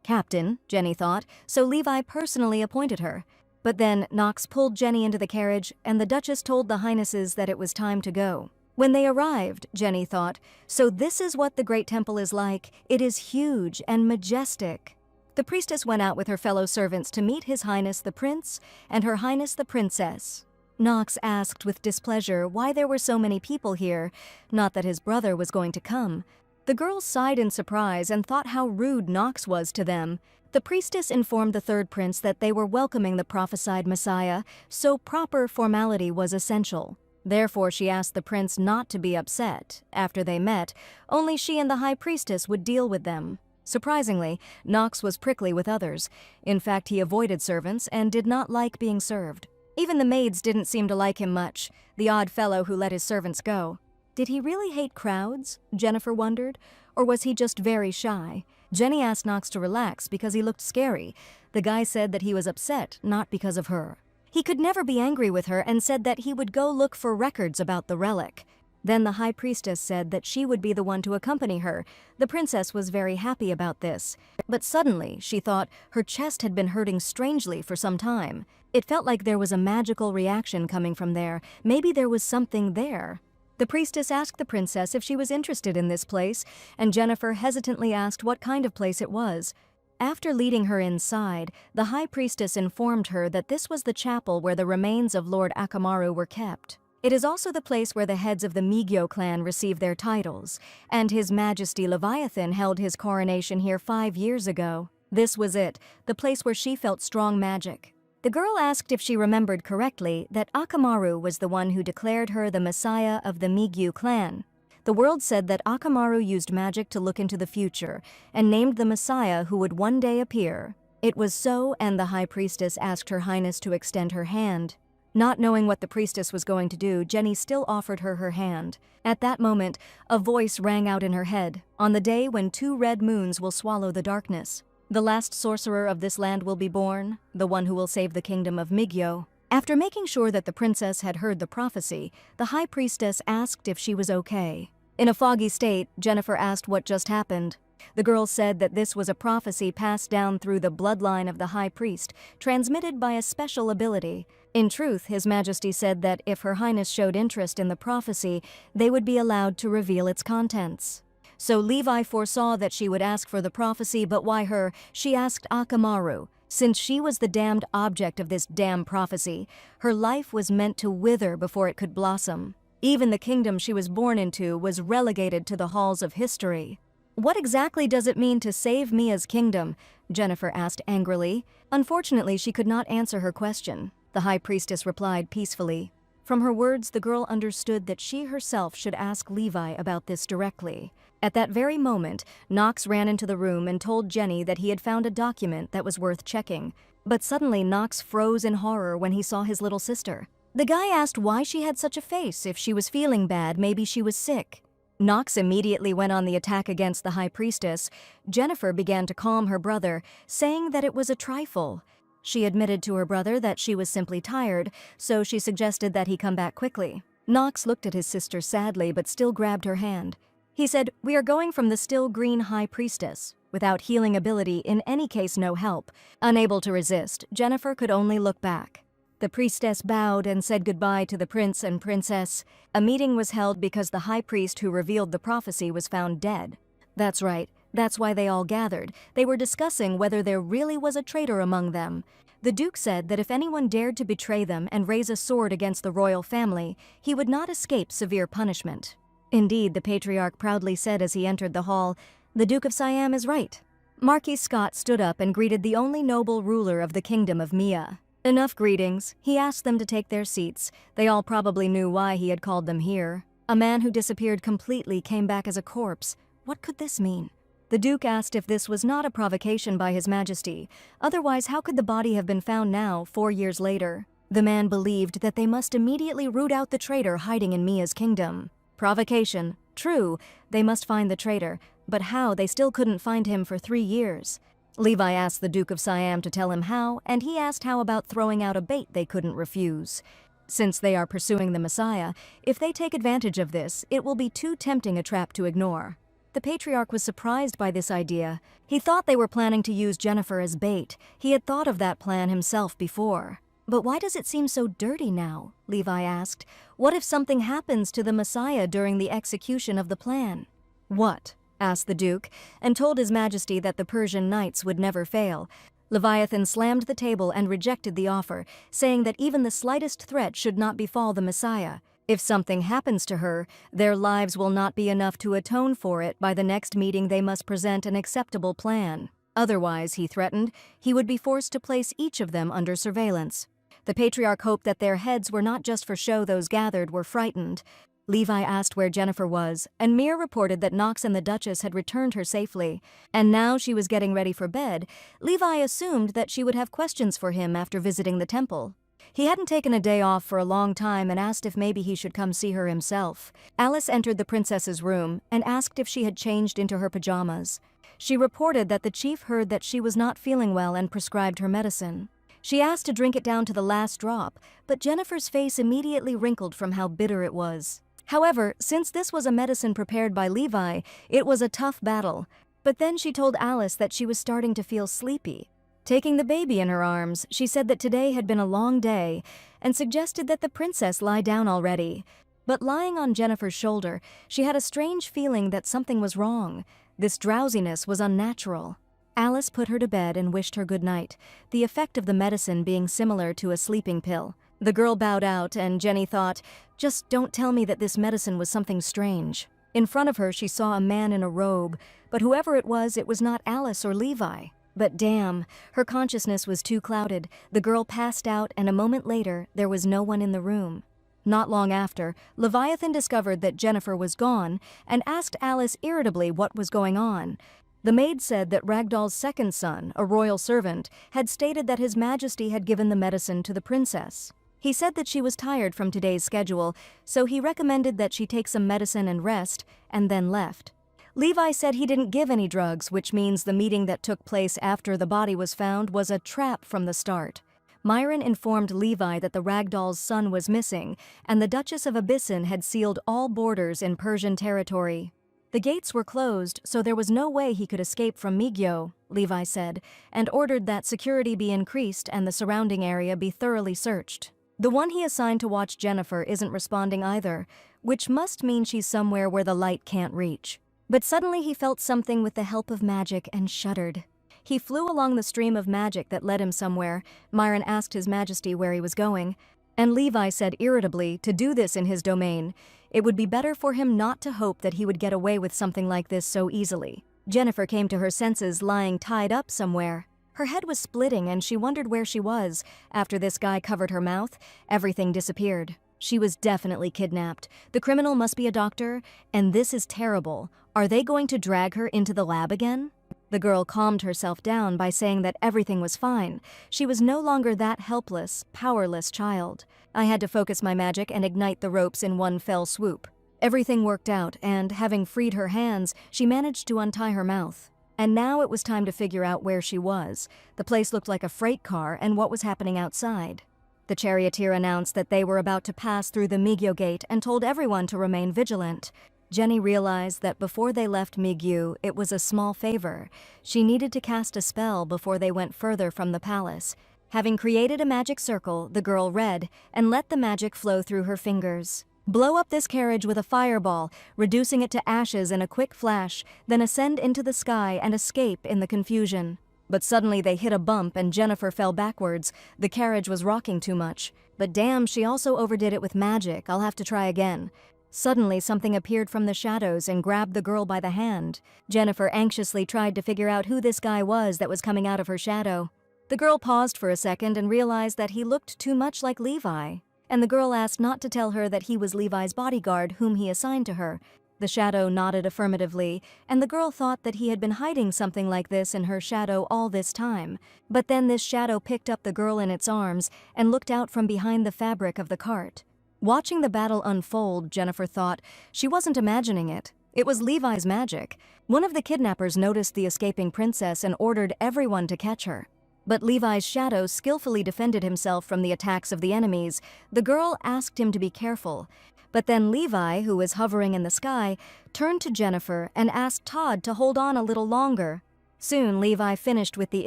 Captain, Jenny thought, so Levi personally appointed her. But then Knox pulled Jenny into the carriage, and the Duchess told the Highnesses that it was time to go. When they arrived, Jenny thought, so this is what the Great Temple is like. It is huge and majestic. The priestess went out with her fellow servants to meet His Highness the Prince and Her Highness the Princess. Knox asked with displeasure why there were so many people here, not that his brother was going to come. The girls sighed in surprise and thought how rude Knox was to them. The priestess informed the third prince that they were welcoming the prophesied Messiah, so proper formality was essential. Therefore, she asked the prince not to be upset. After they met, only she and the high priestess would deal with them. Surprisingly, Knox was prickly with others. In fact, he avoided servants and did not like being served. Even the maids didn't seem to like him much, the odd fellow who let his servants go. Did he really hate crowds? Jennifer wondered. Or was he just very shy? Jenny asked Knox to relax because he looked scary. The guy said that he was upset, not because of her. He could never be angry with her and said that he would go look for records about the relic. Then the high priestess said that she would be the one to accompany her. The princess was very happy about this. But suddenly, she thought her chest had been hurting strangely for some time. It felt like there was a magical reaction coming from there. Maybe there was something there. The priestess asked the princess if she was interested in this place, and Jennifer hesitantly asked what kind of place it was. After leading her inside, the high priestess informed her that this was the chapel where the remains of Lord Akamaru were kept. It is also the place where the heads of the Migyo clan receive their titles, and His Majesty Leviathan held his coronation here 5 years ago. This was it, the place where she felt strong magic. The girl asked if she remembered correctly that Akamaru was the one who declared her the messiah of the Migyo clan. The world said that Akamaru used magic to look into the future and named the messiah who would one day appear. It was so, and the high priestess asked Her Highness to extend her hand. Not knowing what the priestess was going to do, Jenny still offered her her hand. At that moment, a voice rang out in her head. On the day when 2 red moons will swallow the darkness, the last sorcerer of this land will be born, the one who will save the kingdom of Migyo. After making sure that the princess had heard the prophecy, the high priestess asked if she was okay. In a foggy state, Jennifer asked what just happened. The girl said that this was a prophecy passed down through the bloodline of the high priest, transmitted by a special ability. In truth, His Majesty said that if Her Highness showed interest in the prophecy, they would be allowed to reveal its contents. So Levi foresaw that she would ask for the prophecy, but why her? She asked Akamaru. Since she was the damned object of this damn prophecy, her life was meant to wither before it could blossom. Even the kingdom she was born into was relegated to the halls of history. What exactly does it mean to save Mia's kingdom? Jennifer asked angrily. Unfortunately, she could not answer her question. The high priestess replied peacefully. From her words, the girl understood that she herself should ask Levi about this directly. At that very moment, Knox ran into the room and told Jenny that he had found a document that was worth checking. But suddenly Knox froze in horror when he saw his little sister. The guy asked why she had such a face. If she was feeling bad, maybe she was sick. Knox immediately went on the attack against the high priestess. Jennifer began to calm her brother, saying that it was a trifle. She admitted to her brother that she was simply tired, so she suggested that he come back quickly. Knox looked at his sister sadly but still grabbed her hand. He said, "We are going from the still green high priestess. Without healing ability, in any case no help." Unable to resist, Jennifer could only look back. The priestess bowed and said goodbye to the prince and princess. A meeting was held because the high priest who revealed the prophecy was found dead. That's right, that's why they all gathered. They were discussing whether there really was a traitor among them. The Duke said that if anyone dared to betray them and raise a sword against the royal family, he would not escape severe punishment. Indeed, the patriarch proudly said as he entered the hall, "The Duke of Siam is right." Marquis Scott stood up and greeted the only noble ruler of the kingdom of Mia. Enough greetings. He asked them to take their seats. They all probably knew why he had called them here. A man who disappeared completely came back as a corpse. What could this mean? The Duke asked if this was not a provocation by His Majesty. Otherwise, how could the body have been found now, 4 years later? The man believed that they must immediately root out the traitor hiding in Mia's kingdom. Provocation. True, they must find the traitor, but how? They still couldn't find him for 3 years. Levi asked the Duke of Siam to tell him how, and he asked how about throwing out a bait they couldn't refuse. Since they are pursuing the Messiah, if they take advantage of this, it will be too tempting a trap to ignore. The patriarch was surprised by this idea. He thought they were planning to use Jennifer as bait. He had thought of that plan himself before. But why does it seem so dirty now? Levi asked. What if something happens to the Messiah during the execution of the plan? What? Asked the Duke, and told His Majesty that the Persian knights would never fail. Leviathan slammed the table and rejected the offer, saying that even the slightest threat should not befall the Messiah. If something happens to her, their lives will not be enough to atone for it. By the next meeting they must present an acceptable plan. Otherwise, he threatened, he would be forced to place each of them under surveillance. The patriarch hoped that their heads were not just for show. Those gathered were frightened. Levi asked where Jennifer was, and Mir reported that Knox and the Duchess had returned her safely. And now she was getting ready for bed. Levi assumed that she would have questions for him after visiting the temple. He hadn't taken a day off for a long time and asked if maybe he should come see her himself. Alice entered the princess's room and asked if she had changed into her pajamas. She reported that the chief heard that she was not feeling well and prescribed her medicine. She asked to drink it down to the last drop, but Jennifer's face immediately wrinkled from how bitter it was. However, since this was a medicine prepared by Levi, it was a tough battle. But then she told Alice that she was starting to feel sleepy. Taking the baby in her arms, she said that today had been a long day and suggested that the princess lie down already. But lying on Jennifer's shoulder, she had a strange feeling that something was wrong. This drowsiness was unnatural. Alice put her to bed and wished her good night, the effect of the medicine being similar to a sleeping pill. The girl bowed out, and Jenny thought, just don't tell me that this medicine was something strange. In front of her, she saw a man in a robe, but whoever it was not Alice or Levi. But damn, her consciousness was too clouded. The girl passed out, and a moment later, there was no one in the room. Not long after, Leviathan discovered that Jennifer was gone and asked Alice irritably what was going on. The maid said that Ragdoll's second son, a royal servant, had stated that His Majesty had given the medicine to the princess. He said that she was tired from today's schedule, so he recommended that she take some medicine and rest, and then left. Levi said he didn't give any drugs, which means the meeting that took place after the body was found was a trap from the start. Myron informed Levi that the Ragdoll's son was missing, and the Duchess of Abyssin had sealed all borders in Persian territory. The gates were closed, so there was no way he could escape from Migyo, Levi said, and ordered that security be increased and the surrounding area be thoroughly searched. The one he assigned to watch Jennifer isn't responding either, which must mean she's somewhere where the light can't reach. But suddenly he felt something with the help of magic and shuddered. He flew along the stream of magic that led him somewhere. Myron asked His Majesty where he was going, and Levi said irritably to do this in his domain. It would be better for him not to hope that he would get away with something like this so easily. Jennifer came to her senses lying tied up somewhere. Her head was splitting and she wondered where she was. After this guy covered her mouth, everything disappeared. She was definitely kidnapped. The criminal must be a doctor, and this is terrible. Are they going to drag her into the lab again? The girl calmed herself down by saying that everything was fine. She was no longer that helpless, powerless child. I had to focus my magic and ignite the ropes in one fell swoop. Everything worked out, and having freed her hands, she managed to untie her mouth. And now it was time to figure out where she was. The place looked like a freight car, and what was happening outside. The charioteer announced that they were about to pass through the Migyo gate and told everyone to remain vigilant. Jenny realized that before they left Migyo, it was a small favor. She needed to cast a spell before they went further from the palace. Having created a magic circle, the girl read and let the magic flow through her fingers. Blow up this carriage with a fireball, reducing it to ashes in a quick flash, then ascend into the sky and escape in the confusion. But suddenly they hit a bump and Jennifer fell backwards. The carriage was rocking too much. But damn, she also overdid it with magic. I'll have to try again. Suddenly something appeared from the shadows and grabbed the girl by the hand. Jennifer anxiously tried to figure out who this guy was that was coming out of her shadow. The girl paused for a second and realized that he looked too much like Levi. And the girl asked not to tell her that he was Levi's bodyguard whom he assigned to her. The shadow nodded affirmatively, and the girl thought that he had been hiding something like this in her shadow all this time. But then this shadow picked up the girl in its arms and looked out from behind the fabric of the cart. Watching the battle unfold, Jennifer thought she wasn't imagining it. It was Levi's magic. One of the kidnappers noticed the escaping princess and ordered everyone to catch her. But Levi's shadow skillfully defended himself from the attacks of the enemies. The girl asked him to be careful. But then Levi, who was hovering in the sky, turned to Jennifer and asked Todd to hold on a little longer. Soon, Levi finished with the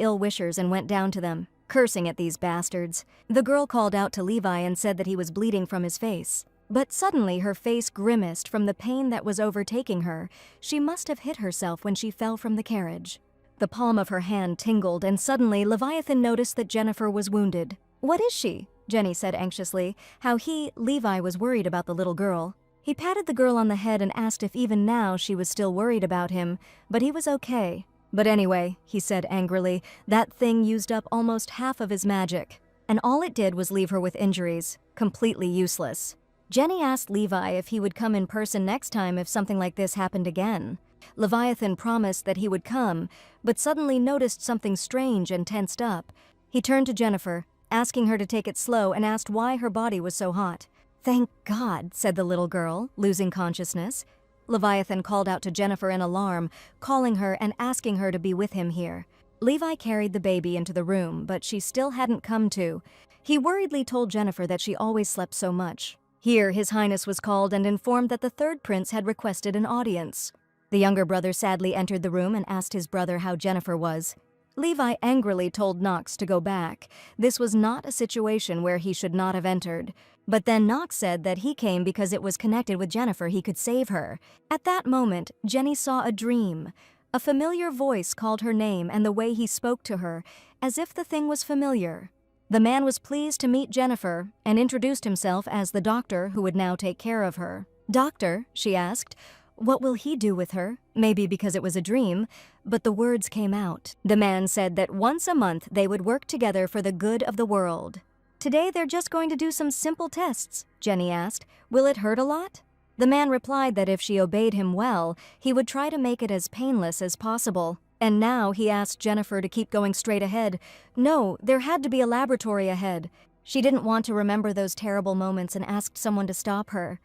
ill-wishers and went down to them, cursing at these bastards. The girl called out to Levi and said that he was bleeding from his face. But suddenly her face grimaced from the pain that was overtaking her. She must have hit herself when she fell from the carriage. The palm of her hand tingled, and suddenly Leviathan noticed that Jennifer was wounded. "What is she?" Jenny said anxiously. How Levi, was worried about the little girl. He patted the girl on the head and asked if even now she was still worried about him, but he was okay. "But anyway," he said angrily, "that thing used up almost half of his magic. And all it did was leave her with injuries. Completely useless." Jenny asked Levi if he would come in person next time if something like this happened again. Leviathan promised that he would come, but suddenly noticed something strange and tensed up. He turned to Jennifer, asking her to take it slow, and asked why her body was so hot. "Thank God," said the little girl, losing consciousness. Leviathan called out to Jennifer in alarm, calling her and asking her to be with him here. Levi carried the baby into the room, but she still hadn't come to. He worriedly told Jennifer that she always slept so much. Here, His Highness was called and informed that the third prince had requested an audience. The younger brother sadly entered the room and asked his brother how Jennifer was. Levi angrily told Knox to go back. This was not a situation where he should not have entered. But then Knox said that he came because it was connected with Jennifer, he could save her. At that moment, Jenny saw a dream. A familiar voice called her name and the way he spoke to her, as if the thing was familiar. The man was pleased to meet Jennifer and introduced himself as the doctor who would now take care of her. "Doctor," she asked, "what will he do with her?" Maybe because it was a dream, but the words came out. The man said that once a month they would work together for the good of the world. "Today they're just going to do some simple tests," Jenny asked. "Will it hurt a lot?" The man replied that if she obeyed him well, he would try to make it as painless as possible. And now he asked Jennifer to keep going straight ahead. No, there had to be a laboratory ahead. She didn't want to remember those terrible moments and asked someone to stop her.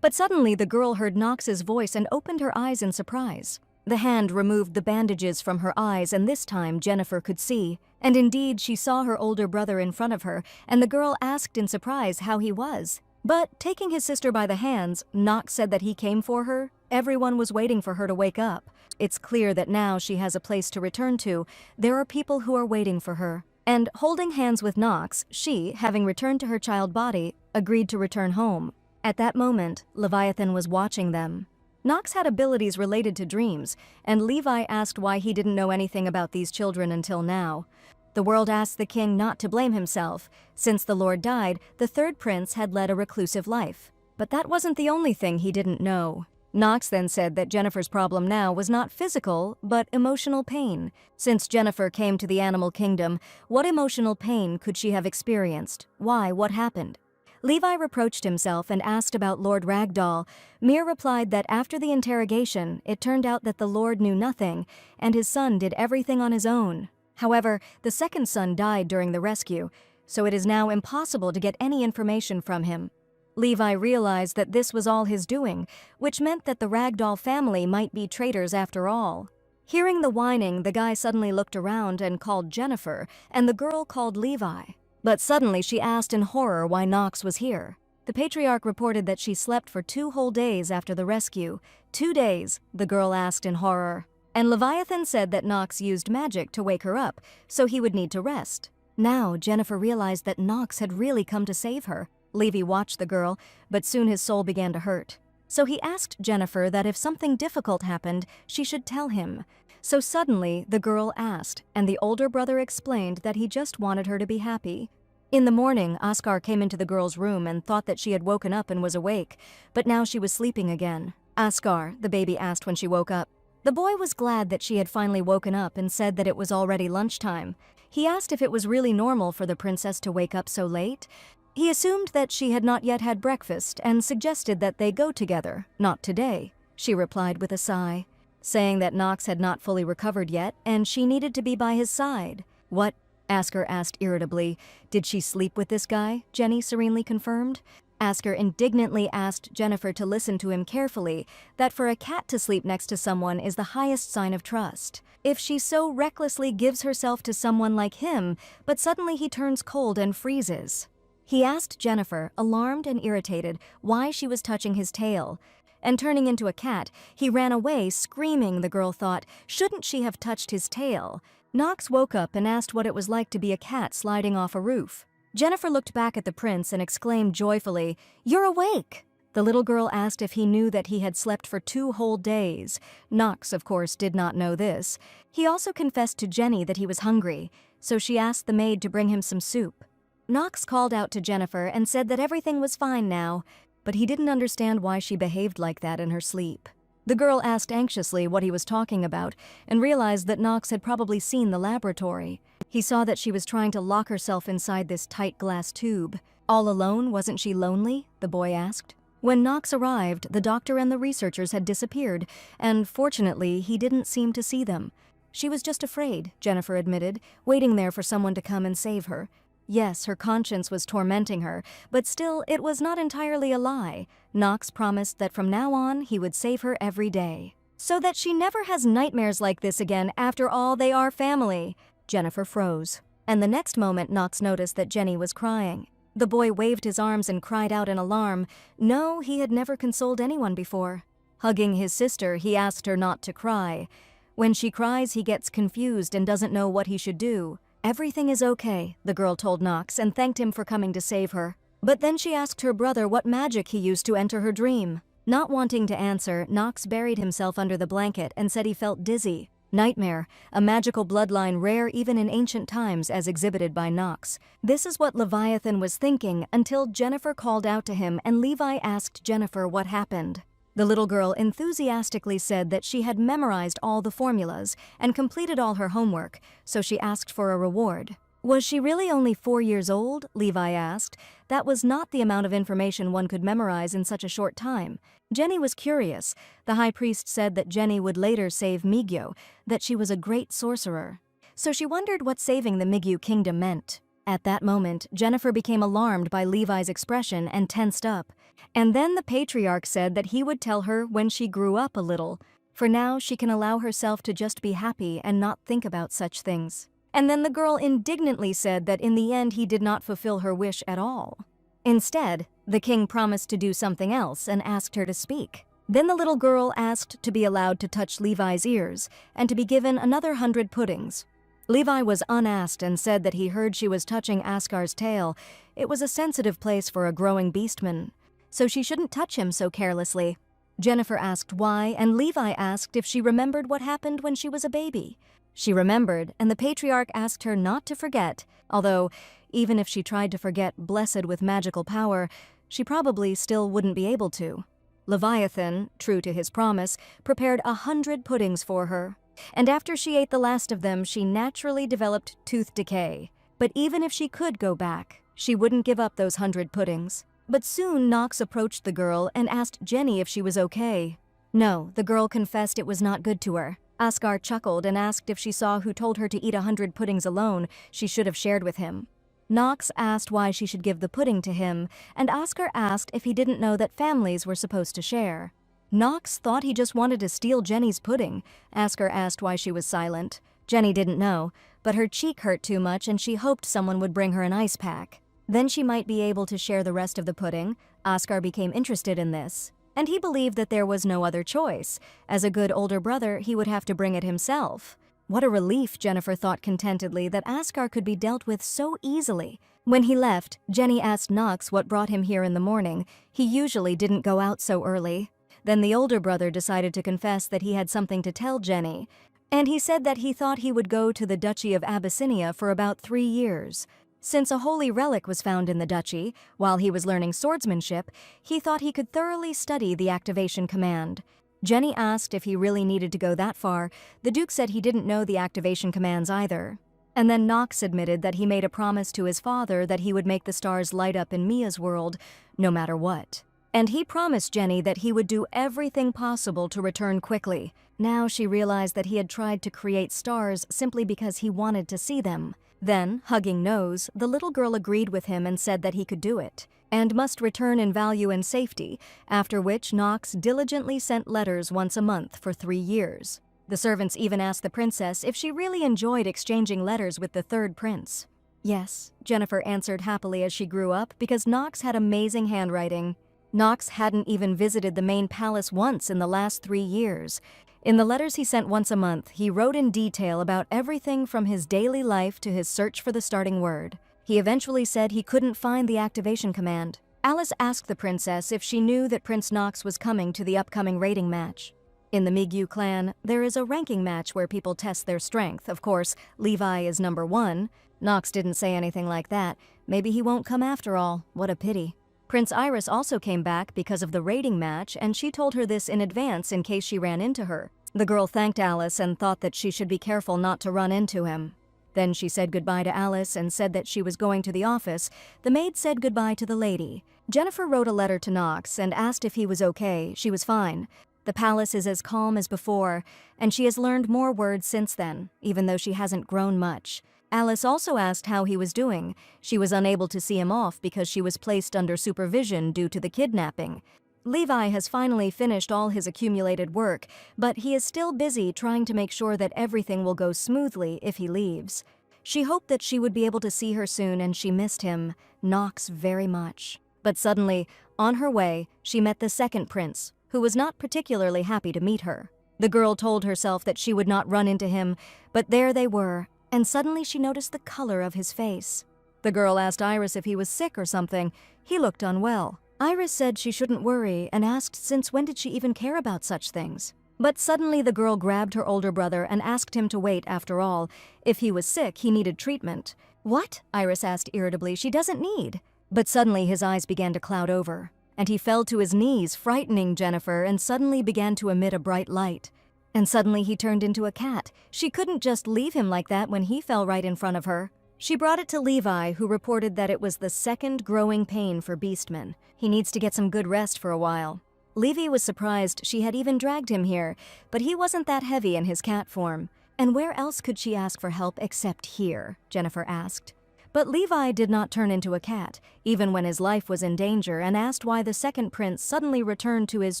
But suddenly the girl heard Knox's voice and opened her eyes in surprise. The hand removed the bandages from her eyes, and this time Jennifer could see. And indeed, she saw her older brother in front of her, and the girl asked in surprise how he was. But taking his sister by the hands, Knox said that he came for her. Everyone was waiting for her to wake up. It's clear that now she has a place to return to. There are people who are waiting for her. And holding hands with Knox, she, having returned to her child body, agreed to return home. At that moment, Leviathan was watching them. Knox had abilities related to dreams, and Levi asked why he didn't know anything about these children until now. The world asked the king not to blame himself. Since the Lord died, the third prince had led a reclusive life. But that wasn't the only thing he didn't know. Knox then said that Jennifer's problem now was not physical, but emotional pain. Since Jennifer came to the animal kingdom, what emotional pain could she have experienced? Why? What happened? Levi reproached himself and asked about Lord Ragdoll. Mir replied that after the interrogation, it turned out that the Lord knew nothing, and his son did everything on his own. However, the second son died during the rescue, so it is now impossible to get any information from him. Levi realized that this was all his doing, which meant that the Ragdoll family might be traitors after all. Hearing the whining, the guy suddenly looked around and called Jennifer, and the girl called Levi. But suddenly she asked in horror why Knox was here. The patriarch reported that she slept for 2 whole days after the rescue. 2 days, the girl asked in horror. And Leviathan said that Knox used magic to wake her up, so he would need to rest. Now Jennifer realized that Knox had really come to save her. Levi watched the girl, but soon his soul began to hurt. So he asked Jennifer that if something difficult happened, she should tell him. So suddenly, the girl asked, and the older brother explained that he just wanted her to be happy. In the morning, Oscar came into the girl's room and thought that she had woken up and was awake, but now she was sleeping again. "Oscar," the baby asked when she woke up. The boy was glad that she had finally woken up and said that it was already lunchtime. He asked if it was really normal for the princess to wake up so late. He assumed that she had not yet had breakfast and suggested that they go together. "Not today," she replied with a sigh, saying that Knox had not fully recovered yet and she needed to be by his side. "What?" Asker asked irritably. "Did she sleep with this guy?" Jenny serenely confirmed. Asker indignantly asked Jennifer to listen to him carefully, that for a cat to sleep next to someone is the highest sign of trust. If she so recklessly gives herself to someone like him, but suddenly he turns cold and freezes. He asked Jennifer, alarmed and irritated, why she was touching his tail. And turning into a cat, he ran away, screaming, the girl thought. Shouldn't she have touched his tail? Knox woke up and asked what it was like to be a cat sliding off a roof. Jennifer looked back at the prince and exclaimed joyfully, "You're awake!" The little girl asked if he knew that he had slept for 2 whole days. Knox, of course, did not know this. He also confessed to Jenny that he was hungry, so she asked the maid to bring him some soup. Knox called out to Jennifer and said that everything was fine now, but he didn't understand why she behaved like that in her sleep. The girl asked anxiously what he was talking about and realized that Knox had probably seen the laboratory. He saw that she was trying to lock herself inside this tight glass tube. All alone, wasn't she lonely? The boy asked. When Knox arrived, the doctor and the researchers had disappeared, and fortunately, he didn't seem to see them. She was just afraid, Jennifer admitted, waiting there for someone to come and save her. Yes, her conscience was tormenting her, but still, it was not entirely a lie. Knox promised that from now on, he would save her every day. So that she never has nightmares like this again. After all, they are family. Jennifer froze. And the next moment, Knox noticed that Jenny was crying. The boy waved his arms and cried out in alarm. No, he had never consoled anyone before. Hugging his sister, he asked her not to cry. When she cries, he gets confused and doesn't know what he should do. Everything is okay, the girl told Knox and thanked him for coming to save her. But then she asked her brother what magic he used to enter her dream. Not wanting to answer, Knox buried himself under the blanket and said he felt dizzy. Nightmare, a magical bloodline rare even in ancient times as exhibited by Knox. This is what Leviathan was thinking until Jennifer called out to him and Levi asked Jennifer what happened. The little girl enthusiastically said that she had memorized all the formulas and completed all her homework, so she asked for a reward. Was she really only 4 years old? Levi asked. That was not the amount of information one could memorize in such a short time. Jenny was curious. The high priest said that Jenny would later save Migyo, that she was a great sorcerer. So she wondered what saving the Migyo kingdom meant. At that moment, Jennifer became alarmed by Levi's expression and tensed up. And then the patriarch said that he would tell her when she grew up a little. For now, she can allow herself to just be happy and not think about such things. And then the girl indignantly said that in the end he did not fulfill her wish at all. Instead, the king promised to do something else and asked her to speak. Then the little girl asked to be allowed to touch Levi's ears and to be given another 100 puddings. Levi was unasked and said that he heard she was touching Askar's tail. It was a sensitive place for a growing beastman, so she shouldn't touch him so carelessly. Jennifer asked why, and Levi asked if she remembered what happened when she was a baby. She remembered, and the patriarch asked her not to forget, although, even if she tried to forget blessed with magical power, she probably still wouldn't be able to. Leviathan, true to his promise, prepared 100 puddings for her. And after she ate the last of them, she naturally developed tooth decay. But even if she could go back, she wouldn't give up those 100 puddings. But soon Knox approached the girl and asked Jenny if she was okay. No, the girl confessed it was not good to her. Askar chuckled and asked if she saw who told her to eat 100 puddings alone, she should have shared with him. Knox asked why she should give the pudding to him, and Askar asked if he didn't know that families were supposed to share. Knox thought he just wanted to steal Jenny's pudding. Askar asked why she was silent. Jenny didn't know, but her cheek hurt too much and she hoped someone would bring her an ice pack. Then she might be able to share the rest of the pudding. Askar became interested in this. And he believed that there was no other choice. As a good older brother, he would have to bring it himself. What a relief, Jennifer thought contentedly, that Askar could be dealt with so easily. When he left, Jenny asked Knox what brought him here in the morning. He usually didn't go out so early. Then the older brother decided to confess that he had something to tell Jenny. And he said that he thought he would go to the Duchy of Abyssinia for about 3 years. Since a holy relic was found in the duchy, while he was learning swordsmanship, he thought he could thoroughly study the activation command. Jenny asked if he really needed to go that far. The Duke said he didn't know the activation commands either. And then Knox admitted that he made a promise to his father that he would make the stars light up in Mia's world, no matter what. And he promised Jenny that he would do everything possible to return quickly. Now she realized that he had tried to create stars simply because he wanted to see them. Then, hugging Nose, the little girl agreed with him and said that he could do it, and must return in value and safety, after which Knox diligently sent letters once a month for 3 years. The servants even asked the princess if she really enjoyed exchanging letters with the third prince. Yes, Jennifer answered happily as she grew up, because Knox had amazing handwriting. Knox hadn't even visited the main palace once in the last 3 years. In the letters he sent once a month, he wrote in detail about everything from his daily life to his search for the starting word. He eventually said he couldn't find the activation command. Alice asked the princess if she knew that Prince Knox was coming to the upcoming raiding match. In the Migyu clan, there is a ranking match where people test their strength. Of course, Levi is number 1. Knox didn't say anything like that. Maybe he won't come after all. What a pity. Prince Iris also came back because of the raiding match, and she told her this in advance in case she ran into her. The girl thanked Alice and thought that she should be careful not to run into him. Then she said goodbye to Alice and said that she was going to the office. The maid said goodbye to the lady. Jennifer wrote a letter to Knox and asked if he was okay. She was fine. The palace is as calm as before, and she has learned more words since then, even though she hasn't grown much. Alice also asked how he was doing. She was unable to see him off because she was placed under supervision due to the kidnapping. Levi has finally finished all his accumulated work, but he is still busy trying to make sure that everything will go smoothly if he leaves. She hoped that she would be able to see her soon, and she missed him, Knox, very much. But suddenly, on her way, she met the second prince, who was not particularly happy to meet her. The girl told herself that she would not run into him, but there they were, and suddenly she noticed the color of his face. The girl asked Iris if he was sick or something. He looked unwell. Iris said she shouldn't worry and asked since when did she even care about such things. But suddenly the girl grabbed her older brother and asked him to wait after all. If he was sick, he needed treatment. What? Iris asked irritably. She doesn't need. But suddenly his eyes began to cloud over, and he fell to his knees, frightening Jennifer, and suddenly began to emit a bright light. And suddenly he turned into a cat. She couldn't just leave him like that when he fell right in front of her. She brought it to Levi, who reported that it was the second growing pain for Beastman. He needs to get some good rest for a while. Levi was surprised she had even dragged him here, but he wasn't that heavy in his cat form. And where else could she ask for help except here? Jennifer asked. But Levi did not turn into a cat, even when his life was in danger, and asked why the second prince suddenly returned to his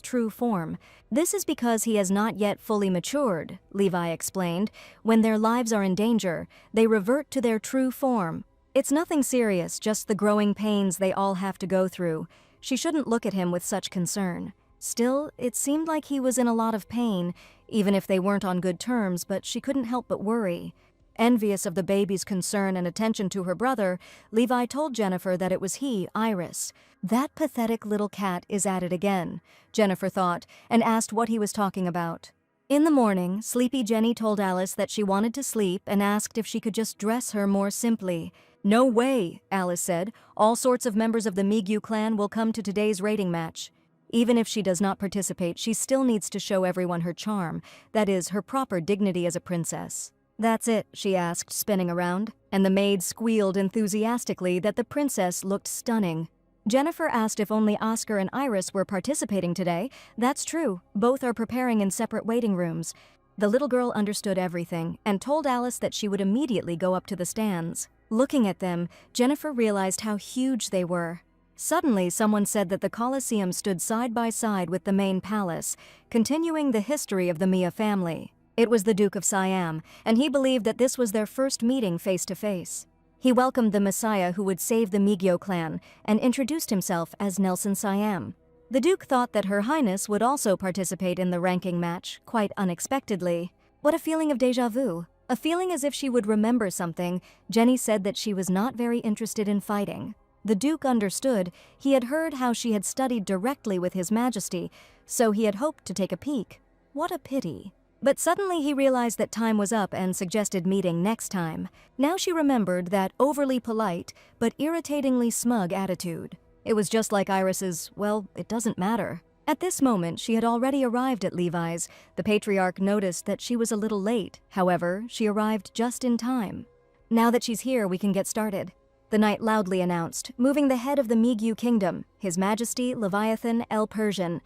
true form. This is because he has not yet fully matured, Levi explained. When their lives are in danger, they revert to their true form. It's nothing serious, just the growing pains they all have to go through. She shouldn't look at him with such concern. Still, it seemed like he was in a lot of pain, even if they weren't on good terms, but she couldn't help but worry. Envious of the baby's concern and attention to her brother, Levi told Jennifer that it was he, Iris. That pathetic little cat is at it again, Jennifer thought, and asked what he was talking about. In the morning, sleepy Jenny told Alice that she wanted to sleep and asked if she could just dress her more simply. No way, Alice said. All sorts of members of the Migyu clan will come to today's rating match. Even if she does not participate, she still needs to show everyone her charm, that is, her proper dignity as a princess. That's it, she asked, spinning around, and the maid squealed enthusiastically that the princess looked stunning. Jennifer asked if only Oscar and Iris were participating today. That's true. Both are preparing in separate waiting rooms. The little girl understood everything and told Alice that she would immediately go up to the stands. Looking at them, Jennifer realized how huge they were. Suddenly, someone said that the Colosseum stood side by side with the main palace, continuing the history of the Mia family. It was the Duke of Siam, and he believed that this was their first meeting face to face. He welcomed the Messiah who would save the Migyo clan and introduced himself as Nelson Siam. The Duke thought that Her Highness would also participate in the ranking match, quite unexpectedly. What a feeling of déjà vu. A feeling as if she would remember something. Jenny said that she was not very interested in fighting. The Duke understood. He had heard how she had studied directly with His Majesty, so he had hoped to take a peek. What a pity. But suddenly he realized that time was up and suggested meeting next time. Now she remembered that overly polite but irritatingly smug attitude. It was just like Iris's, well, it doesn't matter. At this moment, she had already arrived at Levi's. The patriarch noticed that she was a little late. However, she arrived just in time. Now that she's here, we can get started, the knight loudly announced, moving the head of the Migyu kingdom, His Majesty Leviathan El Persian.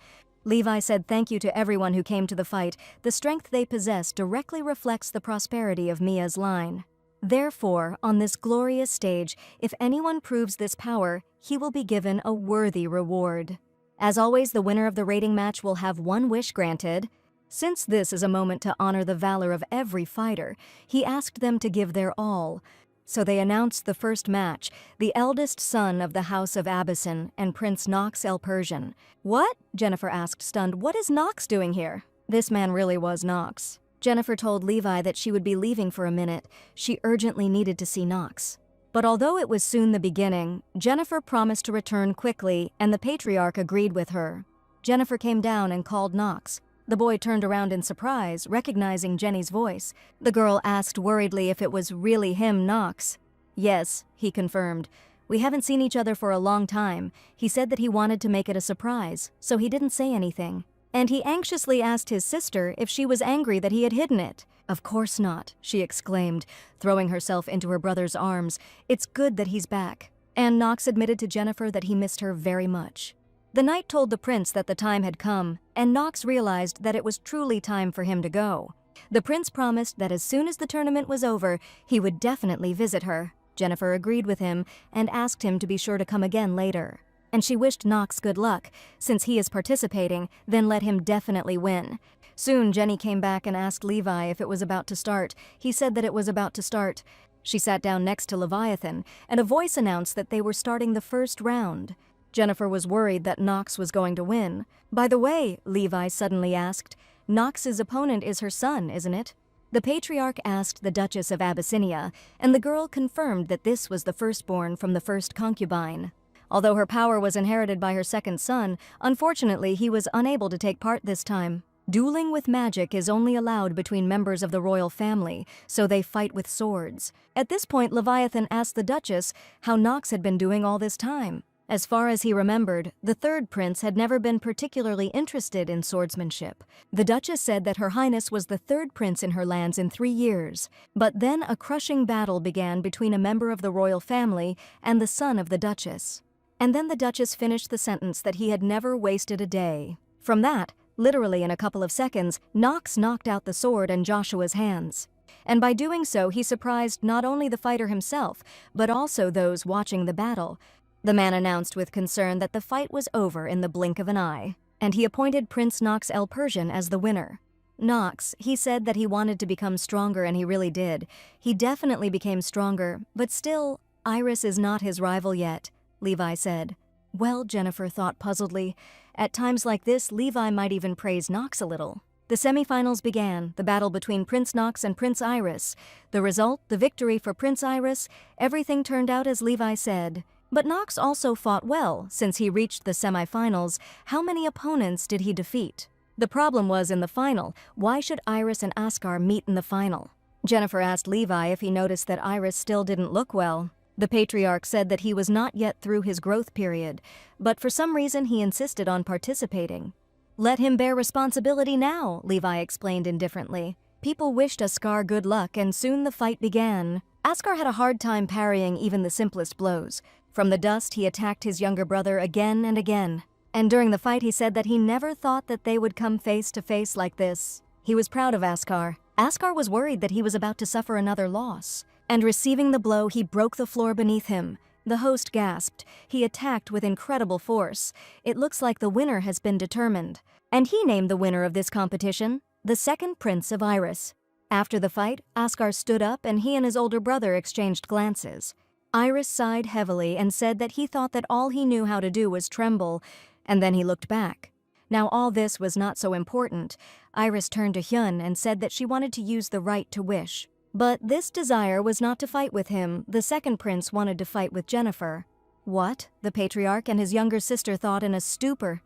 Levi said thank you to everyone who came to the fight. The strength they possess directly reflects the prosperity of Mia's line. Therefore, on this glorious stage, if anyone proves this power, he will be given a worthy reward. As always, the winner of the rating match will have one wish granted. Since this is a moment to honor the valor of every fighter, he asked them to give their all. So they announced the first match, the eldest son of the House of Abysin and Prince Knox El Persian. What? Jennifer asked, stunned. What is Knox doing here? This man really was Knox. Jennifer told Levi that she would be leaving for a minute. She urgently needed to see Knox. But although it was soon the beginning, Jennifer promised to return quickly, and the patriarch agreed with her. Jennifer came down and called Knox. The boy turned around in surprise, recognizing Jenny's voice. The girl asked worriedly if it was really him, Knox. Yes, he confirmed. We haven't seen each other for a long time. He said that he wanted to make it a surprise, so he didn't say anything. And he anxiously asked his sister if she was angry that he had hidden it. Of course not, she exclaimed, throwing herself into her brother's arms. It's good that he's back. And Knox admitted to Jennifer that he missed her very much. The knight told the prince that the time had come, and Knox realized that it was truly time for him to go. The prince promised that as soon as the tournament was over, he would definitely visit her. Jennifer agreed with him and asked him to be sure to come again later. And she wished Knox good luck. Since he is participating, then let him definitely win. Soon Jenny came back and asked Levi if it was about to start. He said that it was about to start. She sat down next to Leviathan, and a voice announced that they were starting the first round. Jennifer was worried that Nox was going to win. "By the way," Levi suddenly asked, "Nox's opponent is her son, isn't it?" The patriarch asked the Duchess of Abyssinia, and the girl confirmed that this was the firstborn from the first concubine. Although her power was inherited by her second son, unfortunately he was unable to take part this time. Dueling with magic is only allowed between members of the royal family, so they fight with swords. At this point, Leviathan asked the Duchess how Nox had been doing all this time. As far as he remembered, the third prince had never been particularly interested in swordsmanship. The Duchess said that Her Highness was the third prince in her lands in 3 years. But then a crushing battle began between a member of the royal family and the son of the Duchess. And then the Duchess finished the sentence that he had never wasted a day. From that, literally in a couple of seconds, Nox knocked out the sword in Joshua's hands. And by doing so, he surprised not only the fighter himself, but also those watching the battle. The man announced with concern that the fight was over in the blink of an eye, and he appointed Prince Nox el Persian as the winner. Nox, he said that he wanted to become stronger, and he really did. He definitely became stronger, but still, Iris is not his rival yet, Levi said. Well, Jennifer thought puzzledly, at times like this, Levi might even praise Nox a little. The semifinals began, the battle between Prince Nox and Prince Iris. The result, the victory for Prince Iris. Everything turned out as Levi said. But Nox also fought well. Since he reached the semifinals, how many opponents did he defeat? The problem was in the final, why should Iris and Askar meet in the final? Jennifer asked Levi if he noticed that Iris still didn't look well. The patriarch said that he was not yet through his growth period, but for some reason he insisted on participating. Let him bear responsibility now, Levi explained indifferently. People wished Askar good luck, and soon the fight began. Askar had a hard time parrying even the simplest blows. From the dust, he attacked his younger brother again and again. And during the fight, he said that he never thought that they would come face to face like this. He was proud of Askar. Askar was worried that he was about to suffer another loss. And receiving the blow, he broke the floor beneath him. The host gasped. He attacked with incredible force. It looks like the winner has been determined. And he named the winner of this competition the second Prince of Iris. After the fight, Askar stood up and he and his older brother exchanged glances. Iris sighed heavily and said that he thought that all he knew how to do was tremble, and then he looked back. Now all this was not so important. Iris turned to Hyun and said that she wanted to use the right to wish. But this desire was not to fight with him. The second prince wanted to fight with Jennifer. What? The patriarch and his younger sister thought in a stupor.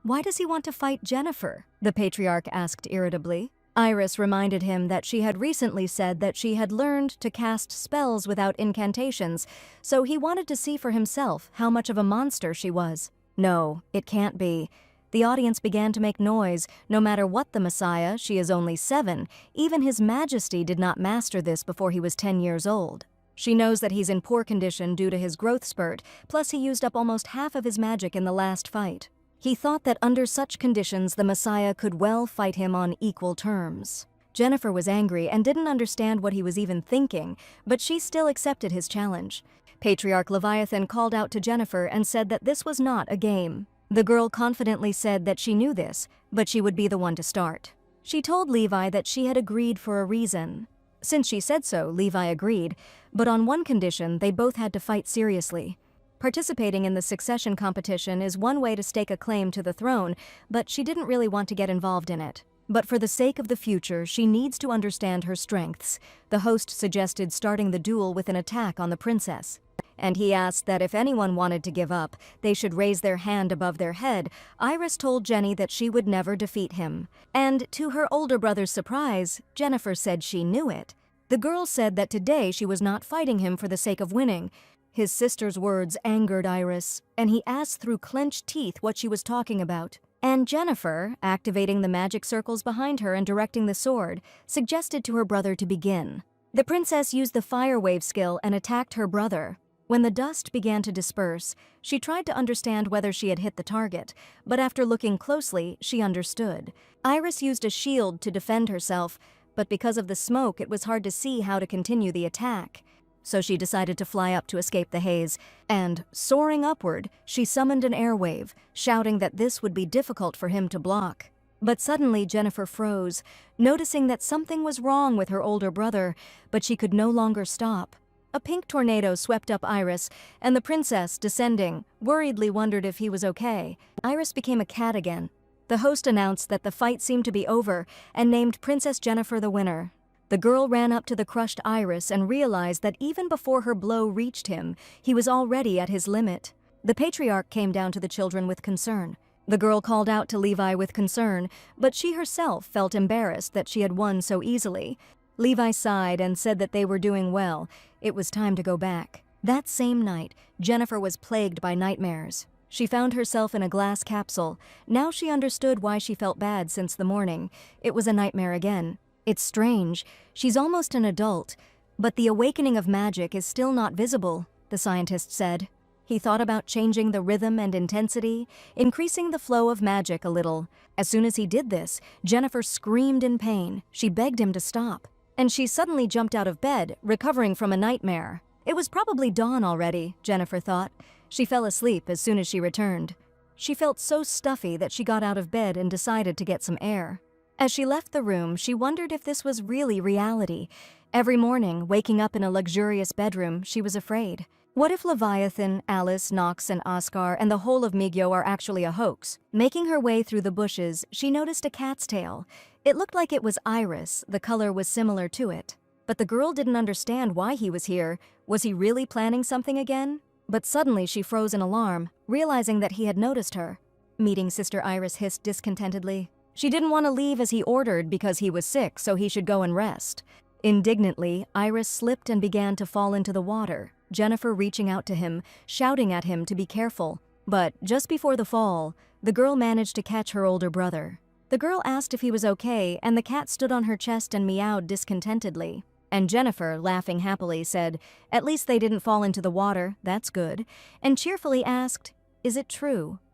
Why does he want to fight Jennifer? The patriarch asked irritably. Iris reminded him that she had recently said that she had learned to cast spells without incantations, so he wanted to see for himself how much of a monster she was. No, it can't be. The audience began to make noise. No matter what the Messiah, she is only 7. Even His Majesty did not master this before he was 10 years old. She knows that he's in poor condition due to his growth spurt, plus he used up almost half of his magic in the last fight. He thought that under such conditions the Messiah could well fight him on equal terms. Jennifer was angry and didn't understand what he was even thinking, but she still accepted his challenge. Patriarch Leviathan called out to Jennifer and said that this was not a game. The girl confidently said that she knew this, but she would be the one to start. She told Levi that she had agreed for a reason. Since she said so, Levi agreed, but on one condition: they both had to fight seriously. Participating in the succession competition is one way to stake a claim to the throne, but she didn't really want to get involved in it. But for the sake of the future, she needs to understand her strengths. The host suggested starting the duel with an attack on the princess. And he asked that if anyone wanted to give up, they should raise their hand above their head. Iris told Jenny that she would never defeat him. And to her older brother's surprise, Jennifer said she knew it. The girl said that today she was not fighting him for the sake of winning. His sister's words angered Iris, and he asked through clenched teeth what she was talking about. And Jennifer, activating the magic circles behind her and directing the sword, suggested to her brother to begin. The princess used the fire wave skill and attacked her brother. When the dust began to disperse, she tried to understand whether she had hit the target, but after looking closely, she understood. Iris used a shield to defend herself, but because of the smoke, it was hard to see how to continue the attack. So she decided to fly up to escape the haze, and, soaring upward, she summoned an airwave, shouting that this would be difficult for him to block. But suddenly Jennifer froze, noticing that something was wrong with her older brother, but she could no longer stop. A pink tornado swept up Iris, and the princess, descending, worriedly wondered if he was okay. Iris became a cat again. The host announced that the fight seemed to be over and named Princess Jennifer the winner. The girl ran up to the crushed Iris and realized that even before her blow reached him, he was already at his limit. The patriarch came down to the children with concern. The girl called out to Levi with concern, but she herself felt embarrassed that she had won so easily. Levi sighed and said that they were doing well. It was time to go back. That same night, Jennifer was plagued by nightmares. She found herself in a glass capsule. Now she understood why she felt bad since the morning. It was a nightmare again. It's strange. She's almost an adult. But the awakening of magic is still not visible, the scientist said. He thought about changing the rhythm and intensity, increasing the flow of magic a little. As soon as he did this, Jennifer screamed in pain. She begged him to stop. And she suddenly jumped out of bed, recovering from a nightmare. It was probably dawn already, Jennifer thought. She fell asleep as soon as she returned. She felt so stuffy that she got out of bed and decided to get some air. As she left the room, she wondered if this was really reality. Every morning, waking up in a luxurious bedroom, she was afraid. What if Leviathan, Alice, Nox, and Oscar, and the whole of Migyo are actually a hoax? Making her way through the bushes, she noticed a cat's tail. It looked like it was Iris. The color was similar to it. But the girl didn't understand why he was here. Was he really planning something again? But suddenly she froze in alarm, realizing that he had noticed her. Meeting Sister Iris hissed discontentedly. She didn't want to leave as he ordered because he was sick, so he should go and rest. Indignantly, Iris slipped and began to fall into the water, Jennifer reaching out to him, shouting at him to be careful. But just before the fall, the girl managed to catch her older brother. The girl asked if he was okay, and the cat stood on her chest and meowed discontentedly. And Jennifer, laughing happily, said, "At least they didn't fall into the water, that's good," and cheerfully asked, "Is it true?"